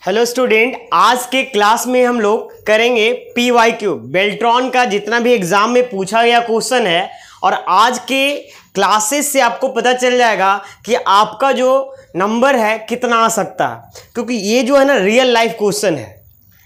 Hello student, आज के class में हम लोग करेंगे PYQ बेल्ट्रॉन का जितना भी एग्जाम में पूछा गया क्वेश्चन है। और आज के क्लासेस से आपको पता चल जाएगा कि आपका जो नंबर है कितना आ सकता है, क्योंकि ये जो है ना रियल लाइफ क्वेश्चन है,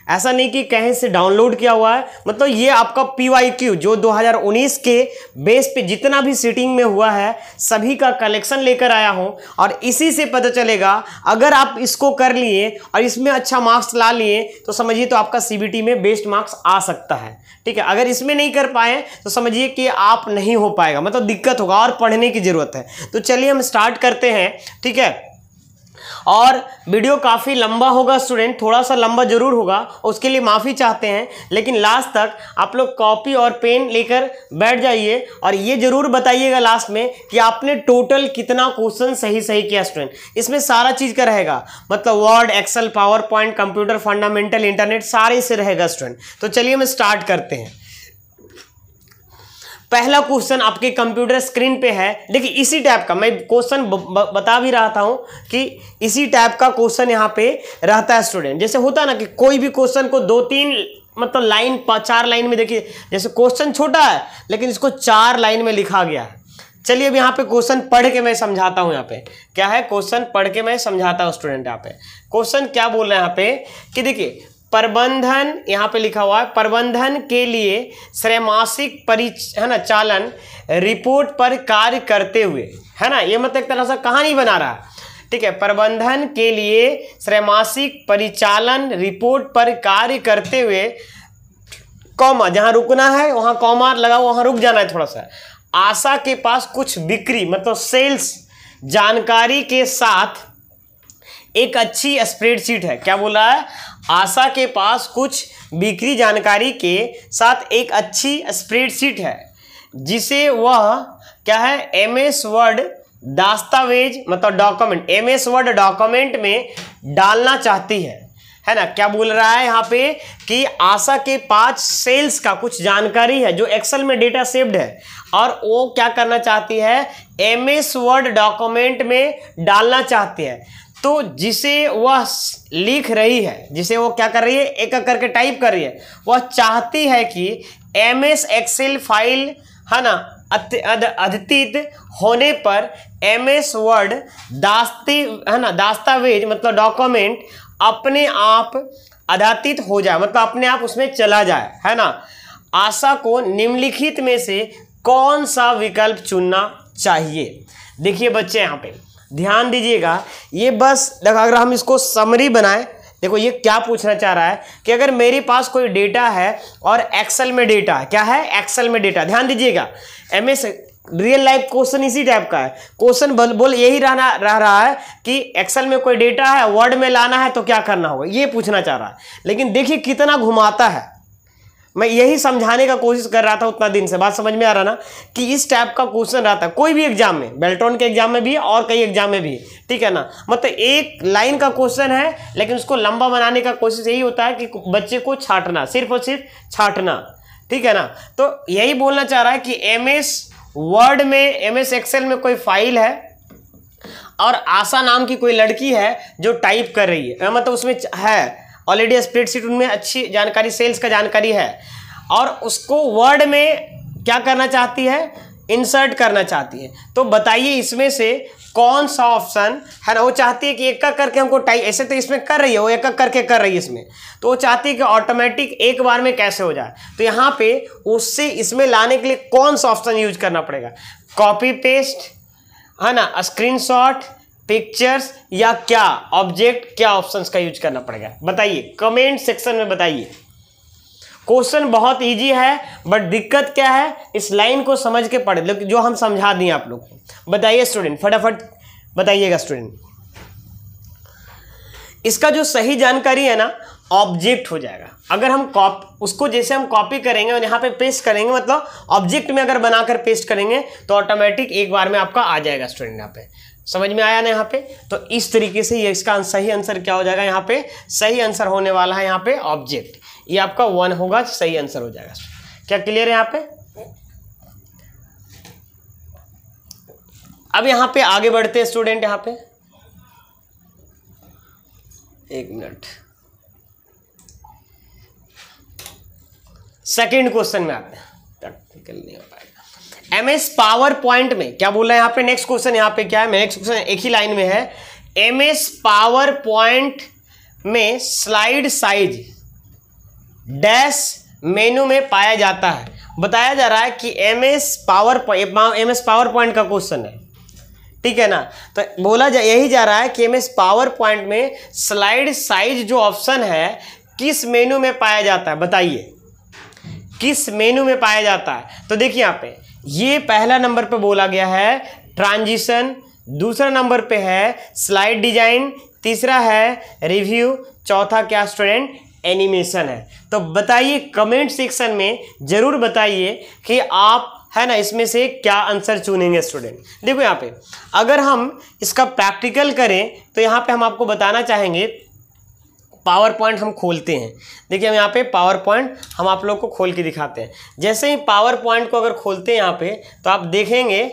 ऐसा नहीं कि कहीं से डाउनलोड किया हुआ है। मतलब ये आपका PYQ जो 2019 के बेस पे जितना भी सीटिंग में हुआ है सभी का कलेक्शन लेकर आया हूं, और इसी से पता चलेगा अगर आप इसको कर लिए और इसमें अच्छा मार्क्स ला लिए तो समझिए तो आपका CBT में बेस्ट मार्क्स आ सकता है। ठीक है, अगर इसमें नहीं कर पाए तो समझिए कि आप नहीं हो पाएगा, मतलब दिक्कत होगा और पढ़ने की जरूरत है। तो चलिए हम स्टार्ट करते हैं। ठीक है, और वीडियो काफ़ी लंबा होगा स्टूडेंट, थोड़ा सा लंबा जरूर होगा, उसके लिए माफ़ी चाहते हैं, लेकिन लास्ट तक आप लोग कॉपी और पेन लेकर बैठ जाइए और ये जरूर बताइएगा लास्ट में कि आपने टोटल कितना क्वेश्चन सही किया स्टूडेंट। इसमें सारा चीज़ का रहेगा, मतलब word, excel, PowerPoint, computer fundamental, internet, सारे से रहेगा स्टूडेंट। तो चलिए हम स्टार्ट करते हैं। पहला क्वेश्चन आपके कंप्यूटर स्क्रीन पे है। देखिए इसी टाइप का मैं क्वेश्चन बता भी रहा था हूं कि इसी टाइप का क्वेश्चन यहाँ पे रहता है स्टूडेंट। जैसे होता है ना कि कोई भी क्वेश्चन को 2-3 मतलब लाइन 4 लाइन में, देखिए जैसे क्वेश्चन छोटा है लेकिन इसको 4 लाइन में लिखा गया है। चलिए अब यहाँ पे क्वेश्चन पढ़ के मैं समझाता हूँ। यहाँ पे क्या है, क्वेश्चन पढ़ के मैं समझाता हूँ स्टूडेंट। यहाँ पे क्वेश्चन क्या बोल रहे हैं यहाँ पे कि देखिए प्रबंधन, यहाँ पे लिखा हुआ है प्रबंधन के लिए त्रैमासिक परिचालन रिपोर्ट पर कार्य करते हुए, है ना, ये मतलब एक तरह से कहानी बना रहा है। ठीक है, प्रबंधन के लिए त्रैमासिक परिचालन रिपोर्ट पर कार्य करते हुए, कॉमा, जहां रुकना है वहां कॉमा लगा, वहां रुक जाना है थोड़ा सा। आशा के पास कुछ बिक्री मतलब सेल्स जानकारी के साथ एक अच्छी स्प्रेडशीट है। क्या बोला है, आशा के पास कुछ बिक्री जानकारी के साथ एक अच्छी स्प्रेडशीट है जिसे वह क्या है MS वर्ड दस्तावेज मतलब डॉक्यूमेंट, MS वर्ड डॉक्यूमेंट में डालना चाहती है ना। क्या बोल रहा है यहाँ पे कि आशा के पास सेल्स का कुछ जानकारी है जो एक्सेल में डेटा सेव्ड है और वो क्या करना चाहती है, MS वर्ड डॉक्यूमेंट में डालना चाहती है। तो जिसे वह लिख रही है, जिसे वो क्या कर रही है, एक एक करके टाइप कर रही है, वह चाहती है कि MS एक्सेल फाइल, है ना, अद्यतित होने पर MS वर्ड दस्तावेज मतलब डॉक्यूमेंट अपने आप अद्यतित हो जाए, मतलब अपने आप उसमें चला जाए, है ना। आशा को निम्नलिखित में से कौन सा विकल्प चुनना चाहिए। देखिए बच्चे यहाँ पे ध्यान दीजिएगा, ये बस अगर हम इसको समरी बनाएं, देखो ये क्या पूछना चाह रहा है कि अगर मेरे पास कोई डेटा है और एक्सेल में डेटा है, क्या है, एक्सेल में डेटा, ध्यान दीजिएगा MS रियल लाइफ क्वेश्चन इसी टाइप का है। क्वेश्चन बोल यही रह रहा है कि एक्सेल में कोई डेटा है, वर्ड में लाना है तो क्या करना होगा, ये पूछना चाह रहा है। लेकिन देखिए कितना घुमाता है, मैं यही समझाने का कोशिश कर रहा था उतना दिन से। बात समझ में आ रहा ना कि इस टाइप का क्वेश्चन रहता है कोई भी एग्जाम में, बेल्ट्रॉन के एग्जाम में भी और कई एग्जाम में भी। ठीक है ना, मतलब एक लाइन का क्वेश्चन है लेकिन उसको लंबा बनाने का कोशिश यही होता है कि बच्चे को छांटना, सिर्फ और सिर्फ छांटना। ठीक है ना, तो यही बोलना चाह रहा है कि MS वर्ड में, MS एक्सेल में कोई फाइल है और आशा नाम की कोई लड़की है जो टाइप कर रही है, मतलब उसमें है ऑलरेडी स्प्रेडशीट, उनमें अच्छी जानकारी, सेल्स का जानकारी है, और उसको वर्ड में क्या करना चाहती है, इंसर्ट करना चाहती है। तो बताइए इसमें से कौन सा ऑप्शन है ना, वो चाहती है कि एक एक करके हमको टाइप, ऐसे तो इसमें कर रही है वो, एक एक करके कर रही है इसमें, तो वो चाहती है कि ऑटोमेटिक एक बार में कैसे हो जाए। तो यहाँ पे उससे इसमें लाने के लिए कौन सा ऑप्शन यूज करना पड़ेगा, कॉपी पेस्ट, है ना, स्क्रीनशॉट, पिक्चर्स, या क्या ऑब्जेक्ट, क्या ऑप्शंस का यूज करना पड़ेगा, बताइए कमेंट सेक्शन में बताइए। क्वेश्चन बहुत इजी है, बट दिक्कत क्या है, इस लाइन को समझ के पढ़े, लेकिन जो हम समझा दिए आप लोग को। बताइए स्टूडेंट, फटाफट बताइएगा स्टूडेंट। इसका जो सही जानकारी है ना, ऑब्जेक्ट हो जाएगा। अगर हम उसको जैसे हम कॉपी करेंगे और यहाँ पे पेस्ट करेंगे, मतलब ऑब्जेक्ट में अगर बनाकर पेस्ट करेंगे तो ऑटोमेटिक एक बार में आपका आ जाएगा स्टूडेंट। यहाँ पे समझ में आया ना यहाँ पे, तो इस तरीके से ये इसका सही आंसर क्या हो जाएगा, यहाँ पे सही आंसर होने वाला है यहाँ पे ऑब्जेक्ट, ये आपका 1 होगा, सही आंसर हो जाएगा। क्या क्लियर है यहाँ पे। अब यहाँ पे आगे बढ़ते हैं स्टूडेंट। यहाँ पे एक मिनट, सेकंड क्वेश्चन में आते हैं, प्रैक्टिकल नहीं हो पाएगा। एमएस पावर पॉइंट में क्या बोल रहा है यहाँ पे, नेक्स्ट क्वेश्चन यहाँ पे क्या है, नेक्स्ट क्वेश्चन एक ही लाइन में है। एमएस पावर पॉइंट में स्लाइड साइज डैश मेनू में पाया जाता है। बताया जा रहा है कि एमएस पावर पॉइंट का क्वेश्चन है, ठीक है ना। तो यही जा रहा है कि एमएस पावर पॉइंट में स्लाइड साइज जो ऑप्शन है किस मेनू में पाया जाता है, बताइए किस मेनू में पाया जाता है। तो देखिए यहाँ पे ये पहला नंबर पे बोला गया है ट्रांजिशन, दूसरा नंबर पे है स्लाइड डिजाइन, तीसरा है रिव्यू, चौथा क्या स्टूडेंट, एनिमेशन है। तो बताइए कमेंट सेक्शन में जरूर बताइए कि आप है ना इसमें से क्या आंसर चुनेंगे स्टूडेंट। देखो यहाँ पे अगर हम इसका प्रैक्टिकल करें तो यहाँ पे हम आपको बताना चाहेंगे, पावर पॉइंट हम खोलते हैं। देखिए हम यहाँ पे पावर पॉइंट हम आप लोग को खोल के दिखाते हैं। जैसे ही पावर पॉइंट को अगर खोलते हैं यहाँ पे तो आप देखेंगे,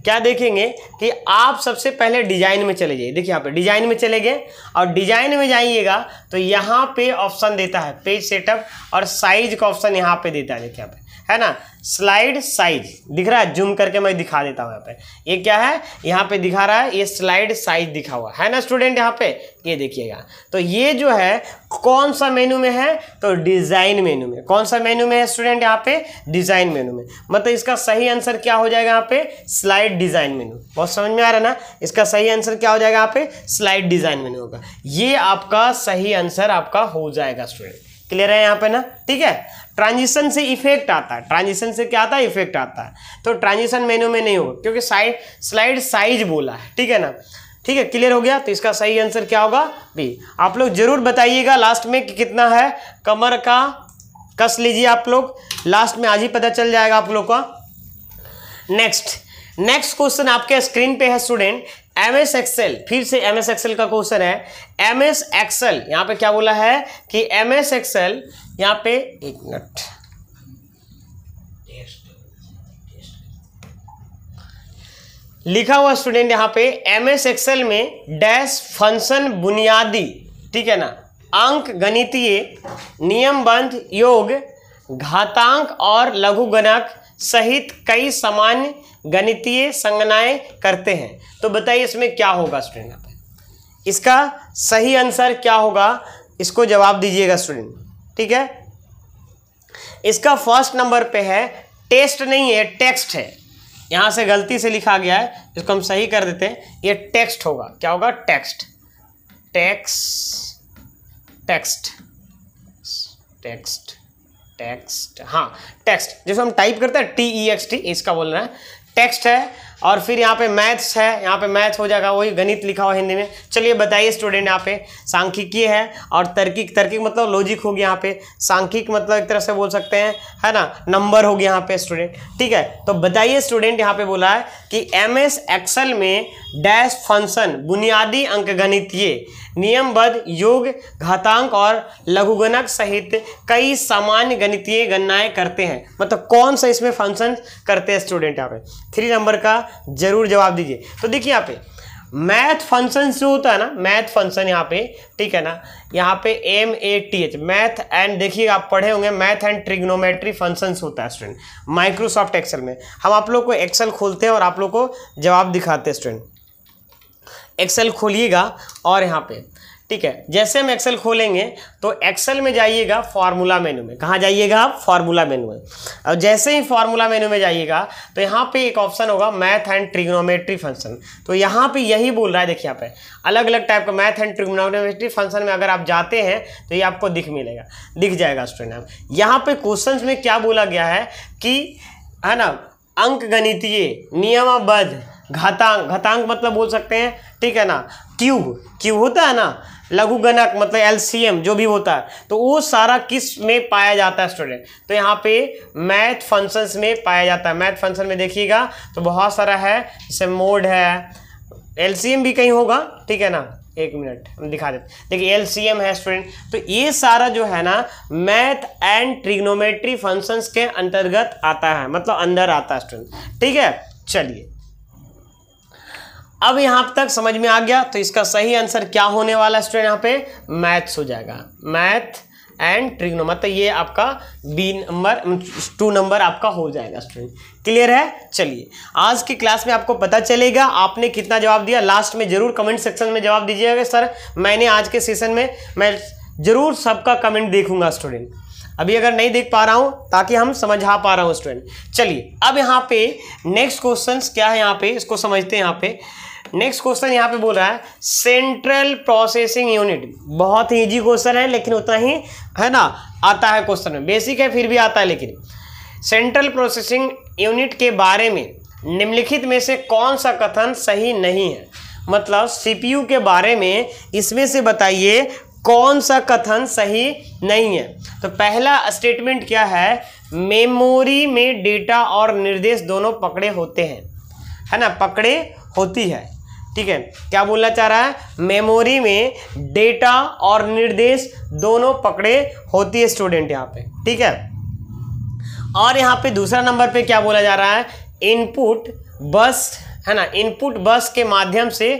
क्या देखेंगे कि आप सबसे पहले डिजाइन में चले जाइए। देखिए यहाँ पे डिजाइन में चले गए और डिजाइन में जाइएगा तो यहाँ पे ऑप्शन देता है पेज सेटअप और साइज का ऑप्शन यहाँ पे देता है। देखिए यहाँ पे है ना स्लाइड साइज दिख रहा है, जूम करके मैं दिखा देता हूँ। यहाँ पे ये क्या है, यहाँ पे दिखा रहा है, ये स्लाइड साइज दिखा हुआ है ना स्टूडेंट। यहाँ पे ये देखिएगा, तो ये जो है कौन सा मेनू में है, तो डिजाइन मेनू में। कौन सा मेनू में है स्टूडेंट, यहाँ पे डिजाइन मेनू में। मतलब इसका सही आंसर क्या हो जाएगा यहाँ पे, स्लाइड डिजाइन मेनू। बहुत समझ में आ रहा है ना, इसका सही आंसर क्या हो जाएगा यहाँ पे, स्लाइड डिजाइन मेनू होगा। ये आपका सही आंसर आपका हो जाएगा स्टूडेंट। क्लियर है यहाँ पे ना, ठीक है। ट्रांजिशन से इफेक्ट आता है, ट्रांजिशन से क्या आता है, इफेक्ट आता है। तो ट्रांजिशन मेनू में नहीं होगा क्योंकि स्लाइड साइज बोला है, ठीक है ना। ठीक है, क्लियर हो गया। तो इसका सही आंसर क्या होगा, बी। आप लोग जरूर बताइएगा लास्ट में कि कितना है। कमर का कस लीजिए आप लोग, लास्ट में आज ही पता चल जाएगा आप लोग का। नेक्स्ट क्वेश्चन आपके स्क्रीन पे है स्टूडेंट, एमएस एक्सेल। फिर से एमएस एक्सेल का क्वेश्चन है। एमएस एक्सेल यहाँ पे क्या बोला है कि एमएस एक्सेल यहाँ पे, एक मिनट, लिखा हुआ स्टूडेंट यहाँ पे एमएस एक्सेल में डैश फंक्शन बुनियादी, ठीक है ना, अंक गणितीय, नियमबद्ध, योग, घातांक और लघुगणक सहित कई सामान्य गणितीय संगणनाएं करते हैं। तो बताइए इसमें क्या होगा स्टूडेंट, यहाँ पे इसका सही आंसर क्या होगा, इसको जवाब दीजिएगा स्टूडेंट, ठीक है। इसका फर्स्ट नंबर पे है, टेस्ट नहीं है, टेक्स्ट है। यहाँ से गलती से लिखा गया है, इसको हम सही कर देते हैं, ये टेक्स्ट होगा। क्या होगा, टेक्स्ट, टेक्स्ट, हाँ टेक्स्ट, जिसको हम टाइप करते हैं TEXT, इसका बोलना है टेक्स्ट है। और फिर यहाँ पे मैथ्स है, यहाँ पे मैथ हो जाएगा, वही गणित लिखा हुआ हिंदी में। चलिए बताइए स्टूडेंट, यहाँ पे सांख्यिकीय है और तार्किक मतलब लॉजिक हो गया। यहाँ पे सांख्यिक मतलब एक तरह से बोल सकते हैं, है ना, नंबर हो गया यहाँ पे स्टूडेंट, ठीक है। तो बताइए स्टूडेंट, यहाँ पे बोला है कि एमएस एक्सेल में डैश फंक्शन बुनियादी अंकगणितीय, नियमबद्ध, योग, घातांक और लघुगणक सहित कई सामान्य गणितीय गणनाएं करते हैं। मतलब कौन सा इसमें फंक्शन करते हैं स्टूडेंट, यहाँ पे 3 नंबर का जरूर जवाब दीजिए। तो देखिए यहाँ पे मैथ फंक्शन जो होता है ना, मैथ फंक्शन यहाँ पे, ठीक है ना, यहाँ पे MATH मैथ एंड, देखिए आप पढ़े होंगे मैथ एंड ट्रिग्नोमेट्री फंक्शंस होता है स्टूडेंट माइक्रोसॉफ्ट एक्सेल में। हम आप लोग को एक्सेल खोलते हैं और आप लोग को जवाब दिखाते हैं स्टूडेंट। एक्सेल खोलिएगा और यहाँ पे, ठीक है, जैसे हम एक्सेल खोलेंगे तो एक्सेल में जाइएगा फार्मूला मेनू में। कहाँ जाइएगा आप, फार्मूला मेनू में। और जैसे ही फार्मूला मेनू में जाइएगा तो यहाँ पे एक ऑप्शन होगा मैथ एंड ट्रिग्नोमेट्री फंक्शन। तो यहाँ पे यही बोल रहा है, देखिए यहाँ पे अलग अलग टाइप का मैथ एंड ट्रिग्नोमेट्री फंक्शन में अगर आप जाते हैं तो ये आपको दिख जाएगा स्टूडेंट। यहाँ पे क्वेश्चन में क्या बोला गया है कि, है ना, अंक गणितीय, नियमबद्ध, घातांक मतलब बोल सकते हैं, ठीक है ना, क्यूब होता है ना, लघुगणक मतलब LCM जो भी होता है, तो वो सारा किस में पाया जाता है स्टूडेंट। तो यहाँ पे मैथ फंक्शंस में पाया जाता है। मैथ फंक्शन में देखिएगा तो बहुत सारा है, जैसे मोड है, LCM भी कहीं होगा, ठीक है ना, एक मिनट हम दिखा देते। देखिए LCM है स्टूडेंट। तो ये सारा जो है ना मैथ एंड ट्रिग्नोमेट्री फंक्शंस के अंतर्गत आता है, मतलब अंदर आता है स्टूडेंट, ठीक है। चलिए अब यहाँ तक समझ में आ गया। तो इसका सही आंसर क्या होने वाला है स्टूडेंट, यहाँ पे मैथ्स हो जाएगा। मैथ एंड ट्रिग्नो, मतलब ये आपका बी नंबर 2 नंबर आपका हो जाएगा स्टूडेंट। क्लियर है? चलिए आज की क्लास में आपको पता चलेगा आपने कितना जवाब दिया। लास्ट में जरूर कमेंट सेक्शन में जवाब दीजिएगा सर, मैंने आज के सेशन में मैं जरूर सबका कमेंट देखूंगा स्टूडेंट, अभी अगर नहीं देख पा रहा हूं ताकि हम समझा पा रहा हूं स्टूडेंट। चलिए अब यहाँ पे नेक्स्ट क्वेश्चन क्या है, यहाँ पे इसको समझते हैं। यहाँ पे नेक्स्ट क्वेश्चन यहाँ पे बोल रहा है सेंट्रल प्रोसेसिंग यूनिट। बहुत ही इजी क्वेश्चन है लेकिन उतना ही है ना आता है क्वेश्चन में, बेसिक है फिर भी आता है। लेकिन सेंट्रल प्रोसेसिंग यूनिट के बारे में निम्नलिखित में से कौन सा कथन सही नहीं है, मतलब सीपीयू के बारे में इसमें से बताइए कौन सा कथन सही नहीं है। तो पहला स्टेटमेंट क्या है, मेमोरी में डेटा और निर्देश दोनों पकड़े होते हैं, है ना, पकड़े होती है। ठीक है, क्या बोलना चाह रहा है, मेमोरी में डेटा और निर्देश दोनों पकड़े होती है स्टूडेंट यहाँ पे। ठीक है, और यहाँ पे दूसरा नंबर पे क्या बोला जा रहा है, इनपुट बस, है ना, इनपुट बस के माध्यम से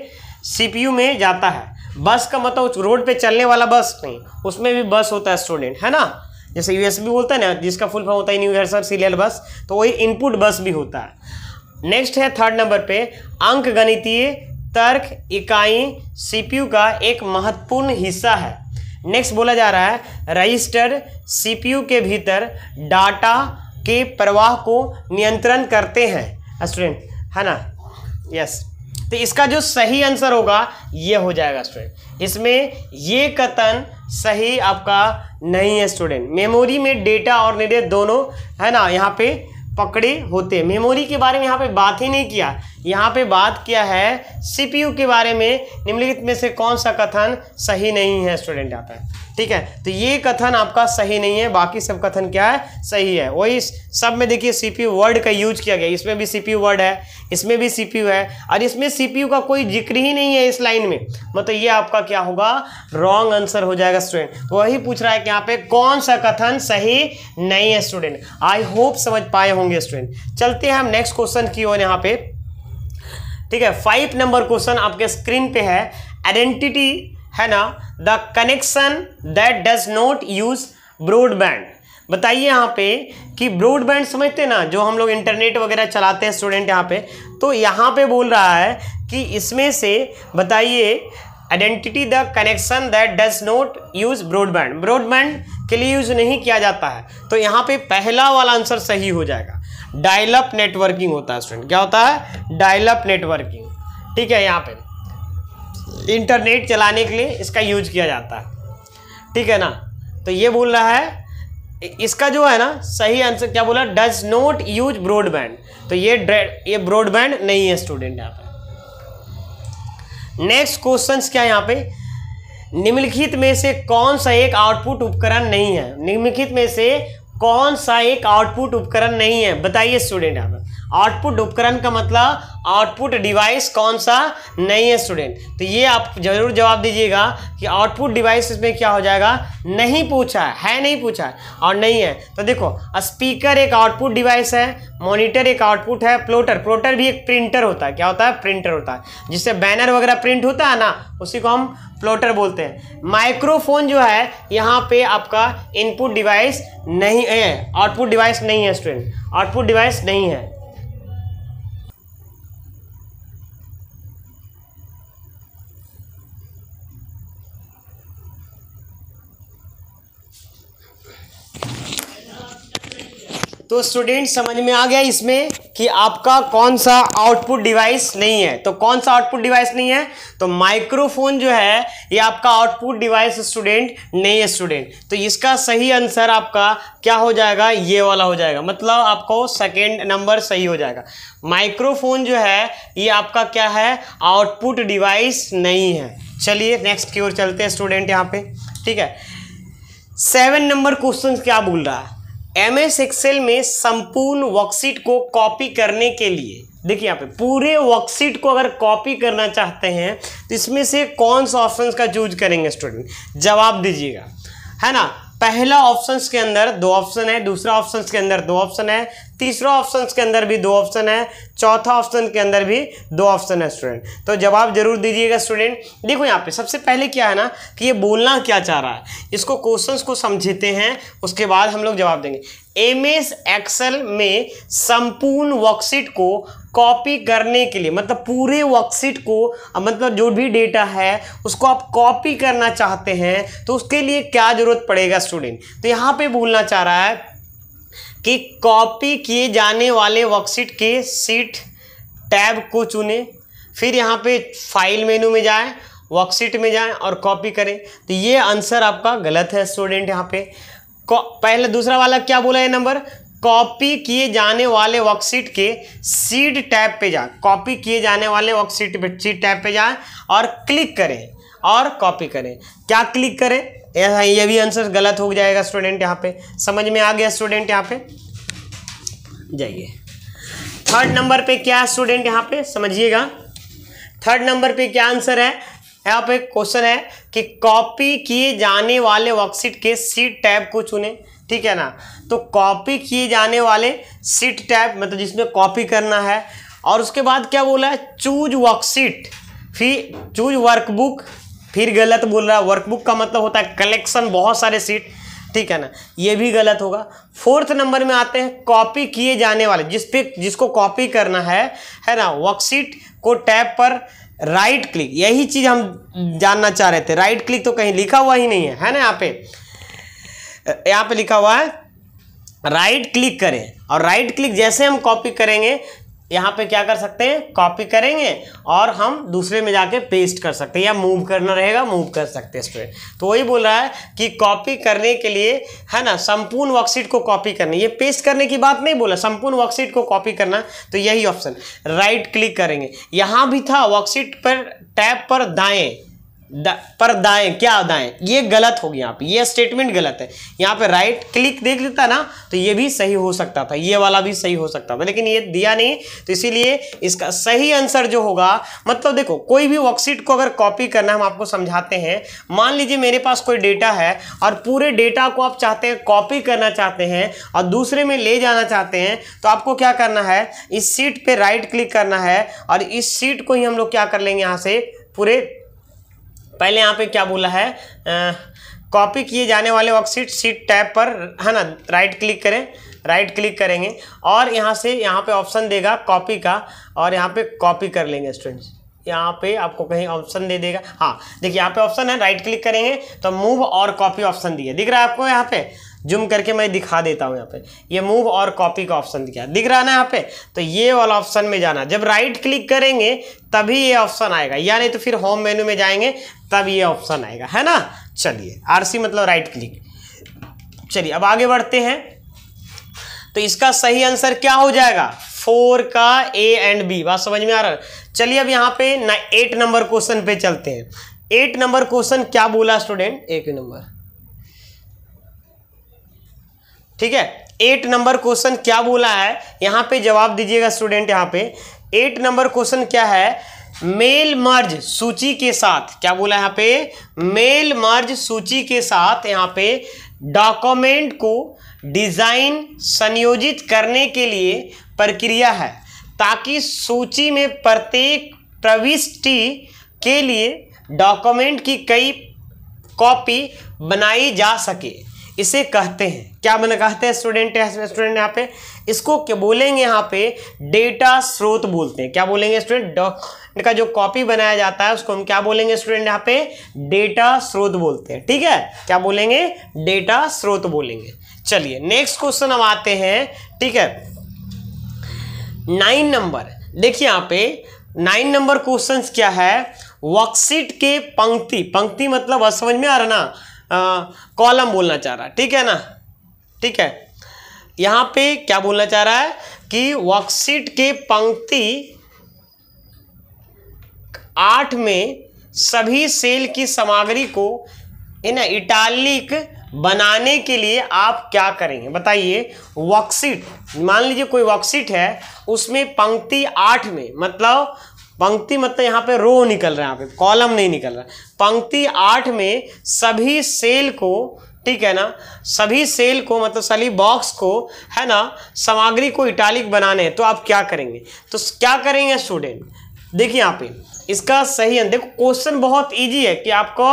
सीपीयू में जाता है। बस का मतलब रोड पे चलने वाला बस नहीं, उसमें भी बस होता है स्टूडेंट, है ना, जैसे यूएसबी बोलता है ना, जिसका फुल फॉर्म होता है यूनिवर्सल सीरियल बस, तो वही इनपुट बस भी होता है। नेक्स्ट है थर्ड नंबर पे, अंक गणितीय तर्क इकाई सीपीयू का एक महत्वपूर्ण हिस्सा है। नेक्स्ट बोला जा रहा है रजिस्टर सीपीयू के भीतर डाटा के प्रवाह को नियंत्रण करते हैं स्टूडेंट, है ना। यस, तो इसका जो सही आंसर होगा ये हो जाएगा स्टूडेंट। इसमें ये कथन सही आपका नहीं है स्टूडेंट। मेमोरी में डेटा और निर्देश दोनों, है ना, यहाँ पे पकड़े होते हैं। मेमोरी के बारे में यहाँ पे बात ही नहीं किया, यहाँ पे बात किया है सीपीयू के बारे में। निम्नलिखित में से कौन सा कथन सही नहीं है स्टूडेंट यहाँ पे। ठीक है, तो ये कथन आपका सही नहीं है, बाकी सब कथन क्या है, सही है। वही सब में देखिए सीपीयू वर्ड का यूज किया गया, इसमें भी सीपीयू वर्ड है, इसमें भी सीपीयू है, और इसमें सीपीयू का कोई जिक्र ही नहीं है इस लाइन में, मतलब ये आपका क्या होगा, रॉन्ग आंसर हो जाएगा स्टूडेंट। तो वही पूछ रहा है कि यहाँ पे कौन सा कथन सही नहीं है स्टूडेंट। आई होप समझ पाए होंगे स्टूडेंट। चलते हैं हम नेक्स्ट क्वेश्चन की ओर यहाँ पे। ठीक है, 5 नंबर क्वेश्चन आपके स्क्रीन पे है, आइडेंटिटी, है ना, the connection that does not use broadband. बताइए यहाँ पे कि ब्रॉडबैंड समझते हैं ना, जो हम लोग इंटरनेट वगैरह चलाते हैं स्टूडेंट यहाँ पे, तो यहाँ पे बोल रहा है कि इसमें से बताइए identity the connection that does not use broadband. Broadband के लिए यूज नहीं किया जाता है, तो यहाँ पे पहला वाला आंसर सही हो जाएगा। डायल अप नेटवर्किंग होता है स्टूडेंट, क्या होता है, डायल अप नेटवर्किंग। ठीक है, यहाँ पे इंटरनेट चलाने के लिए इसका यूज किया जाता है। ठीक है ना, तो ये बोल रहा है इसका जो है ना सही आंसर क्या बोला, डज नॉट यूज ब्रॉडबैंड, तो ये ब्रॉडबैंड नहीं है स्टूडेंट यहाँ पे। नेक्स्ट क्वेश्चंस क्या है यहाँ पे, निम्नलिखित में से कौन सा एक आउटपुट उपकरण नहीं है। निम्नलिखित में से कौन सा एक आउटपुट उपकरण नहीं है, बताइए स्टूडेंट यहाँ पे। आउटपुट उपकरण का मतलब आउटपुट डिवाइस कौन सा नहीं है स्टूडेंट, तो ये आप जरूर जवाब दीजिएगा कि आउटपुट डिवाइस इसमें क्या हो जाएगा, नहीं पूछा है, नहीं पूछा है और नहीं है। तो देखो स्पीकर एक आउटपुट डिवाइस है, मॉनिटर एक आउटपुट है, प्लोटर भी एक प्रिंटर होता है, क्या होता है, प्रिंटर होता है, जिससे बैनर वगैरह प्रिंट होता है ना, उसी को हम प्लोटर बोलते हैं। माइक्रोफोन जो है यहाँ पे आपका इनपुट डिवाइस नहीं है, आउटपुट डिवाइस नहीं है स्टूडेंट, आउटपुट डिवाइस नहीं है। तो स्टूडेंट समझ में आ गया इसमें कि आपका कौन सा आउटपुट डिवाइस नहीं है। तो कौन सा आउटपुट डिवाइस नहीं है, तो माइक्रोफोन जो है ये आपका आउटपुट डिवाइस स्टूडेंट नहीं है स्टूडेंट। तो इसका सही आंसर आपका क्या हो जाएगा, ये वाला हो जाएगा, मतलब आपको सेकेंड नंबर सही हो जाएगा। माइक्रोफोन जो है ये आपका क्या है, आउटपुट डिवाइस नहीं है। चलिए नेक्स्ट की ओर चलते हैं स्टूडेंट यहाँ पे। ठीक है, 7 नंबर क्वेश्चन क्या बोल रहा है, MS एक्सेल में संपूर्ण वर्कशीट को कॉपी करने के लिए, देखिए यहाँ पे पूरे वर्कशीट को अगर कॉपी करना चाहते हैं तो इसमें से कौन सा ऑप्शन का चूज करेंगे स्टूडेंट, जवाब दीजिएगा, है ना। पहला ऑप्शन के अंदर 2 ऑप्शन है, दूसरा ऑप्शन के अंदर 2 ऑप्शन है, तीसरा ऑप्शन के अंदर भी 2 ऑप्शन है, चौथा ऑप्शन के अंदर भी 2 ऑप्शन है स्टूडेंट। तो जवाब जरूर दीजिएगा स्टूडेंट। देखो यहाँ पे सबसे पहले क्या है ना कि ये बोलना क्या चाह रहा है, इसको क्वेश्चंस को समझते हैं, उसके बाद हम लोग जवाब देंगे। MS एक्सेल में संपूर्ण वर्कशीट को कॉपी करने के लिए, मतलब पूरे वर्कशीट को, मतलब जो भी डेटा है उसको आप कॉपी करना चाहते हैं तो उसके लिए क्या जरूरत पड़ेगा स्टूडेंट। तो यहाँ पे बोलना चाह रहा है कि कॉपी किए जाने वाले वर्कशीट के शीट टैब को चुनें, फिर यहाँ पे फाइल मेनू में जाएं, वर्कशीट में जाएं और कॉपी करें। तो ये आंसर आपका गलत है स्टूडेंट। यहाँ पे पहले दूसरा वाला क्या बोला है नंबर, कॉपी किए जाने वाले वर्कशीट के शीट टैब पे जाएं, कॉपी किए जाने वाले वर्कशीट पे शीट टैब पे जाएं और क्लिक करें और कॉपी करें। क्या क्लिक करें, ये भी आंसर गलत हो जाएगा स्टूडेंट। यहाँ पे समझ में आ गया स्टूडेंट। यहाँ पे जाइए, थर्ड नंबर पे क्या है स्टूडेंट, यहाँ पे समझिएगा। थर्ड नंबर पे क्या आंसर है, यहाँ पे क्वेश्चन है कि कॉपी किए जाने वाले वर्कशीट के शीट टैब को चुनें, ठीक है ना। तो कॉपी किए जाने वाले शीट टैब मतलब जिसमें कॉपी करना है, और उसके बाद क्या बोला है, चूज वर्कशीट, फिर चूज वर्कबुक, फिर गलत बोल रहा है। वर्कबुक का मतलब होता है कलेक्शन, बहुत सारे सीट, ठीक है ना, ये भी गलत होगा। फोर्थ नंबर में आते हैं कॉपी किए जाने वाले, जिसको कॉपी करना है ना, वर्कशीट को टैब पर राइट क्लिक, यही चीज हम जानना चाह रहे थे। राइट क्लिक तो कहीं लिखा हुआ ही नहीं है ना, यहाँ पे लिखा हुआ है राइट क्लिक करें, और राइट क्लिक जैसे हम कॉपी करेंगे, यहाँ पे क्या कर सकते हैं, कॉपी करेंगे और हम दूसरे में जाके पेस्ट कर सकते हैं, या मूव करना रहेगा मूव कर सकते हैं स्टूडेंट। तो वही बोल रहा है कि कॉपी करने के लिए है ना, संपूर्ण वर्कशीट को कॉपी करना, ये पेस्ट करने की बात नहीं बोला, संपूर्ण वर्कशीट को कॉपी करना, तो यही ऑप्शन राइट क्लिक करेंगे। यहाँ भी था वर्कशीट पर टैब पर दाएं, पर दाएं, क्या दाएं, ये गलत हो गया, यहाँ पे ये स्टेटमेंट गलत है। यहाँ पे राइट क्लिक देख लेता ना तो ये भी सही हो सकता था, ये वाला भी सही हो सकता था, लेकिन ये दिया नहीं, तो इसीलिए इसका सही आंसर जो होगा, मतलब देखो कोई भी वर्कशीट को अगर कॉपी करना, हम आपको समझाते हैं। मान लीजिए मेरे पास कोई डेटा है और पूरे डेटा को आप चाहते हैं कॉपी करना चाहते हैं और दूसरे में ले जाना चाहते हैं, तो आपको क्या करना है, इस शीट पे राइट क्लिक करना है और इस शीट को ही हम लोग क्या कर लेंगे, यहाँ से पूरे, पहले यहाँ पे क्या बोला है, कॉपी किए जाने वाले वर्कशीट शीट टैब पर है ना, राइट क्लिक करें, राइट क्लिक करेंगे और यहाँ से यहाँ पे ऑप्शन देगा कॉपी का, और यहाँ पे कॉपी कर लेंगे स्टूडेंट्स। यहाँ पे आपको कहीं ऑप्शन दे देगा, हाँ देखिए यहाँ पे ऑप्शन है, राइट क्लिक करेंगे तो मूव और कॉपी ऑप्शन दिया, दिख रहा है आपको, यहाँ पे जूम करके मैं दिखा देता हूँ। यहाँ पे ये मूव और कॉपी का ऑप्शन दिख रहा है ना यहाँ पे, तो ये वाला ऑप्शन में जाना, जब राइट क्लिक करेंगे तभी ये ऑप्शन आएगा, या नहीं तो फिर होम मेनू में जाएंगे तब ये ऑप्शन आएगा, है ना। चलिए RC मतलब राइट क्लिक। चलिए अब आगे बढ़ते हैं, तो इसका सही आंसर क्या हो जाएगा, 4 का A एंड B, बात समझ में आ रहा है। चलिए अब यहाँ पे 8 नंबर क्वेश्चन पे चलते हैं। 8 नंबर क्वेश्चन क्या बोला स्टूडेंट, 1 नंबर, ठीक है। 8 नंबर क्वेश्चन क्या बोला है, यहाँ पे जवाब दीजिएगा स्टूडेंट। यहाँ पे 8 नंबर क्वेश्चन क्या है, मेल मर्ज सूची के साथ, क्या बोला है यहाँ पे, मेल मर्ज सूची के साथ यहाँ पे डॉक्यूमेंट को डिजाइन संयोजित करने के लिए प्रक्रिया है, ताकि सूची में प्रत्येक प्रविष्टि के लिए डॉक्यूमेंट की कई कॉपी बनाई जा सके, इसे कहते हैं, क्या बना कहते हैं स्टूडेंट यहाँ पे, इसको क्या बोलेंगे, यहाँ पे डेटा स्रोत बोलते हैं। क्या बोलेंगे स्टूडेंट, डॉक्यूमेंट का जो कॉपी बनाया जाता है उसको हम क्या बोलेंगे स्टूडेंट, यहाँ पे डेटा स्रोत बोलते हैं, ठीक है। क्या बोलेंगे, डेटा स्रोत बोलेंगे। चलिए नेक्स्ट क्वेश्चन हम आते हैं, ठीक है। 9 नंबर, देखिए यहाँ पे 9 नंबर क्वेश्चन क्या है, वर्कशीट के पंक्ति मतलब समझ में आ रहा ना, कॉलम बोलना चाह रहा है, ठीक है ना, ठीक है। यहाँ पे क्या बोलना चाह रहा है कि वर्कशीट के पंक्ति 8 में सभी सेल की सामग्री को इटैलिक बनाने के लिए आप क्या करेंगे, बताइए। वर्कशीट, मान लीजिए कोई वर्कशीट है, उसमें पंक्ति 8 में, मतलब पंक्ति मतलब यहाँ पे रो निकल रहा है, यहाँ पे कॉलम नहीं निकल रहा, पंक्ति 8 में सभी सेल को ठीक है ना, सभी सेल को मतलब सभी बॉक्स को, है ना, सामग्री को इटालिक बनाने हैं, तो आप क्या करेंगे? तो क्या करेंगे स्टूडेंट, देखिए यहाँ पे इसका सही है। देखो क्वेश्चन बहुत इजी है कि आपको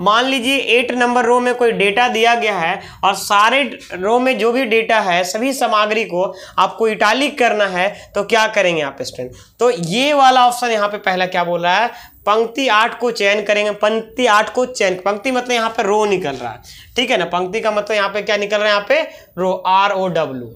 मान लीजिए 8 नंबर रो में कोई डेटा दिया गया है और सारे रो में जो भी डेटा है सभी सामग्री को आपको इटालिक करना है, तो क्या करेंगे आप स्टूडेंट? तो ये वाला ऑप्शन यहाँ पे पहला क्या बोल रहा है, पंक्ति 8 को चयन करेंगे। पंक्ति 8 को चयन, पंक्ति मतलब यहाँ पे रो निकल रहा है, ठीक है ना, पंक्ति का मतलब यहाँ पे क्या निकल रहा है, यहाँ पे रो, ROW,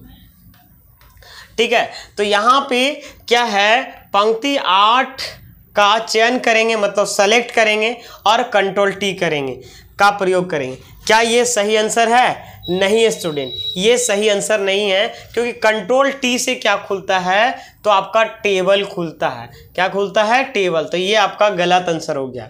ठीक है। तो यहाँ पे क्या है, पंक्ति 8 का चयन करेंगे मतलब सेलेक्ट करेंगे और कंट्रोल T करेंगे का प्रयोग करेंगे। क्या ये सही आंसर है? नहीं स्टूडेंट, ये सही आंसर नहीं है, क्योंकि कंट्रोल T से क्या खुलता है, तो आपका टेबल खुलता है। क्या खुलता है? टेबल। तो ये आपका गलत आंसर हो गया।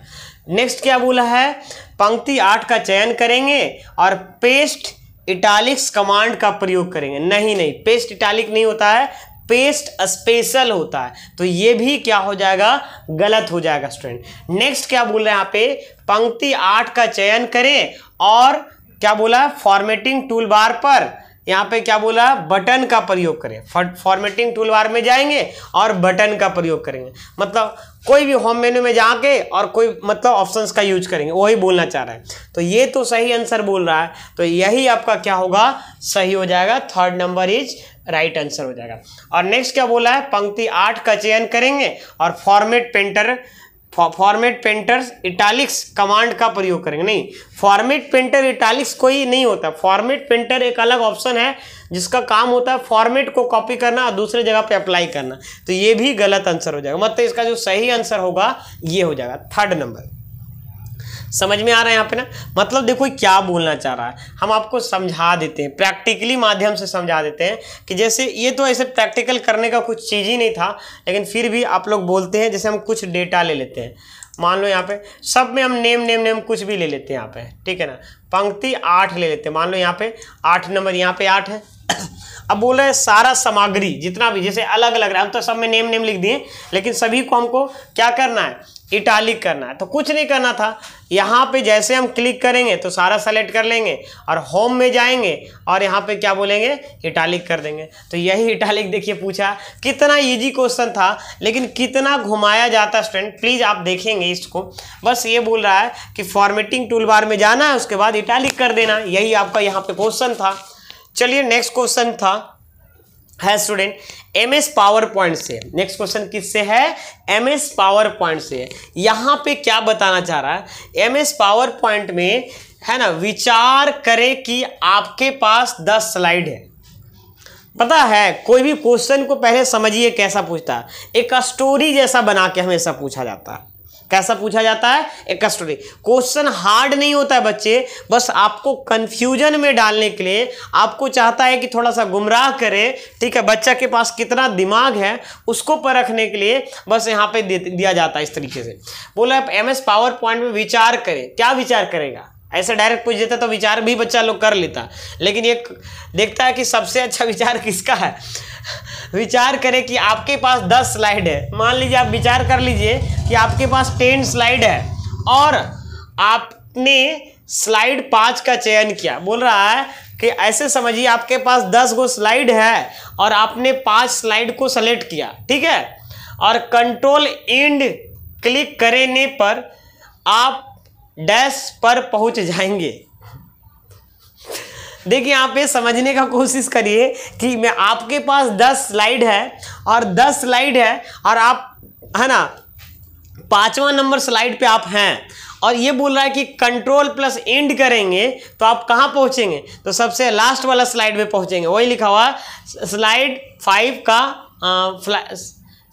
नेक्स्ट क्या बोला है, पंक्ति 8 का चयन करेंगे और पेस्ट इटालिक्स कमांड का प्रयोग करेंगे। नहीं, पेस्ट इटालिक नहीं होता है, पेस्ट स्पेशल होता है। तो ये भी क्या हो जाएगा, गलत हो जाएगा स्टूडेंट। नेक्स्ट क्या बोल रहे हैं यहाँ पे, पंक्ति 8 का चयन करें और क्या बोला, फॉर्मेटिंग टूल बार पर यहाँ पे क्या बोला, बटन का प्रयोग करें। फॉर्मेटिंग टूल बार में जाएंगे और बटन का प्रयोग करेंगे, मतलब कोई भी होम मेन्यू में जाके और कोई मतलब ऑप्शंस का यूज करेंगे, वही बोलना चाह रहा है। तो ये तो सही आंसर बोल रहा है, तो यही आपका क्या होगा, सही हो जाएगा। 3rd number is right answer हो जाएगा। और नेक्स्ट क्या बोला है, पंक्ति 8 का चयन करेंगे और फॉर्मेट पेंटर्स इटालिक्स कमांड का प्रयोग करेंगे। नहीं, फॉर्मेट पेंटर इटालिक्स कोई नहीं होता। फॉर्मेट पेंटर एक अलग ऑप्शन है जिसका काम होता है फॉर्मेट को कॉपी करना और दूसरे जगह पे अप्लाई करना। तो ये भी गलत आंसर हो जाएगा, मतलब इसका जो सही आंसर होगा ये हो जाएगा 3rd नंबर। समझ में आ रहा है यहाँ पे ना, मतलब देखो क्या बोलना चाह रहा है, हम आपको समझा देते हैं, प्रैक्टिकली माध्यम से समझा देते हैं कि जैसे ये तो ऐसे प्रैक्टिकल करने का कुछ चीज़ ही नहीं था, लेकिन फिर भी आप लोग बोलते हैं। जैसे हम कुछ डेटा ले लेते हैं, मान लो यहाँ पे सब में हम नेम कुछ भी ले लेते हैं यहाँ पे, ठीक है ना। पंक्ति 8 ले लेते हैं, मान लो यहाँ पे 8 नंबर, यहाँ पे 8 है। अब बोल रहे हैं सारा सामग्री जितना भी, जैसे अलग अलग, हम तो सब में नेम लिख दिए, लेकिन सभी को हमको क्या करना है, इटालिक करना है। तो कुछ नहीं करना था, यहाँ पे जैसे हम क्लिक करेंगे तो सारा सेलेक्ट कर लेंगे और होम में जाएंगे और यहाँ पे क्या बोलेंगे, इटालिक कर देंगे। तो यही इटालिक देखिए पूछा, कितना इजी क्वेश्चन था, लेकिन कितना घुमाया जाता स्टूडेंट, प्लीज आप देखेंगे इसको। बस ये बोल रहा है कि फॉर्मेटिंग टूल बार में जाना है, उसके बाद इटालिक कर देना, यही आपका यहाँ पे क्वेश्चन था। चलिए नेक्स्ट क्वेश्चन है स्टूडेंट MS पावर पॉइंट से। नेक्स्ट क्वेश्चन किससे है, MS पावर पॉइंट से है। यहाँ पे क्या बताना चाह रहा है, MS पावर पॉइंट में है ना, विचार करें कि आपके पास 10 स्लाइड है। पता है कोई भी क्वेश्चन को पहले समझिए कैसा पूछता है, एक स्टोरी जैसा बना के हमेशा पूछा जाता है। कैसा पूछा जाता है, एक स्टोरी। क्वेश्चन हार्ड नहीं होता है बच्चे, बस आपको कंफ्यूजन में डालने के लिए, आपको चाहता है कि थोड़ा सा गुमराह करे, ठीक है। बच्चा के पास कितना दिमाग है उसको परखने के लिए बस यहाँ पे दिया जाता है इस तरीके से। बोला आप MS पावर पॉइंट में विचार करें, क्या विचार करेगा, ऐसे डायरेक्ट पूछ देता तो विचार भी बच्चा लोग कर लेता, लेकिन एक देखता है कि सबसे अच्छा विचार किसका है। विचार करें कि आपके पास 10 स्लाइड है। मान लीजिए आप विचार कर लीजिए कि आपके पास 10 स्लाइड है और आपने स्लाइड 5 का चयन किया। बोल रहा है कि ऐसे समझिए आपके पास 10 गो स्लाइड है और आपने 5 स्लाइड को सेलेक्ट किया, ठीक है, और कंट्रोल एंड क्लिक करने पर आप डैश पर पहुंच जाएंगे। देखिए यहाँ पे समझने का कोशिश करिए कि मैं आपके पास 10 स्लाइड है और 10 स्लाइड है और आप है ना 5वां नंबर स्लाइड पे आप हैं, और ये बोल रहा है कि कंट्रोल प्लस एंड करेंगे तो आप कहाँ पहुँचेंगे, तो सबसे लास्ट वाला स्लाइड पे पहुँचेंगे। वही लिखा हुआ स्लाइड 5 का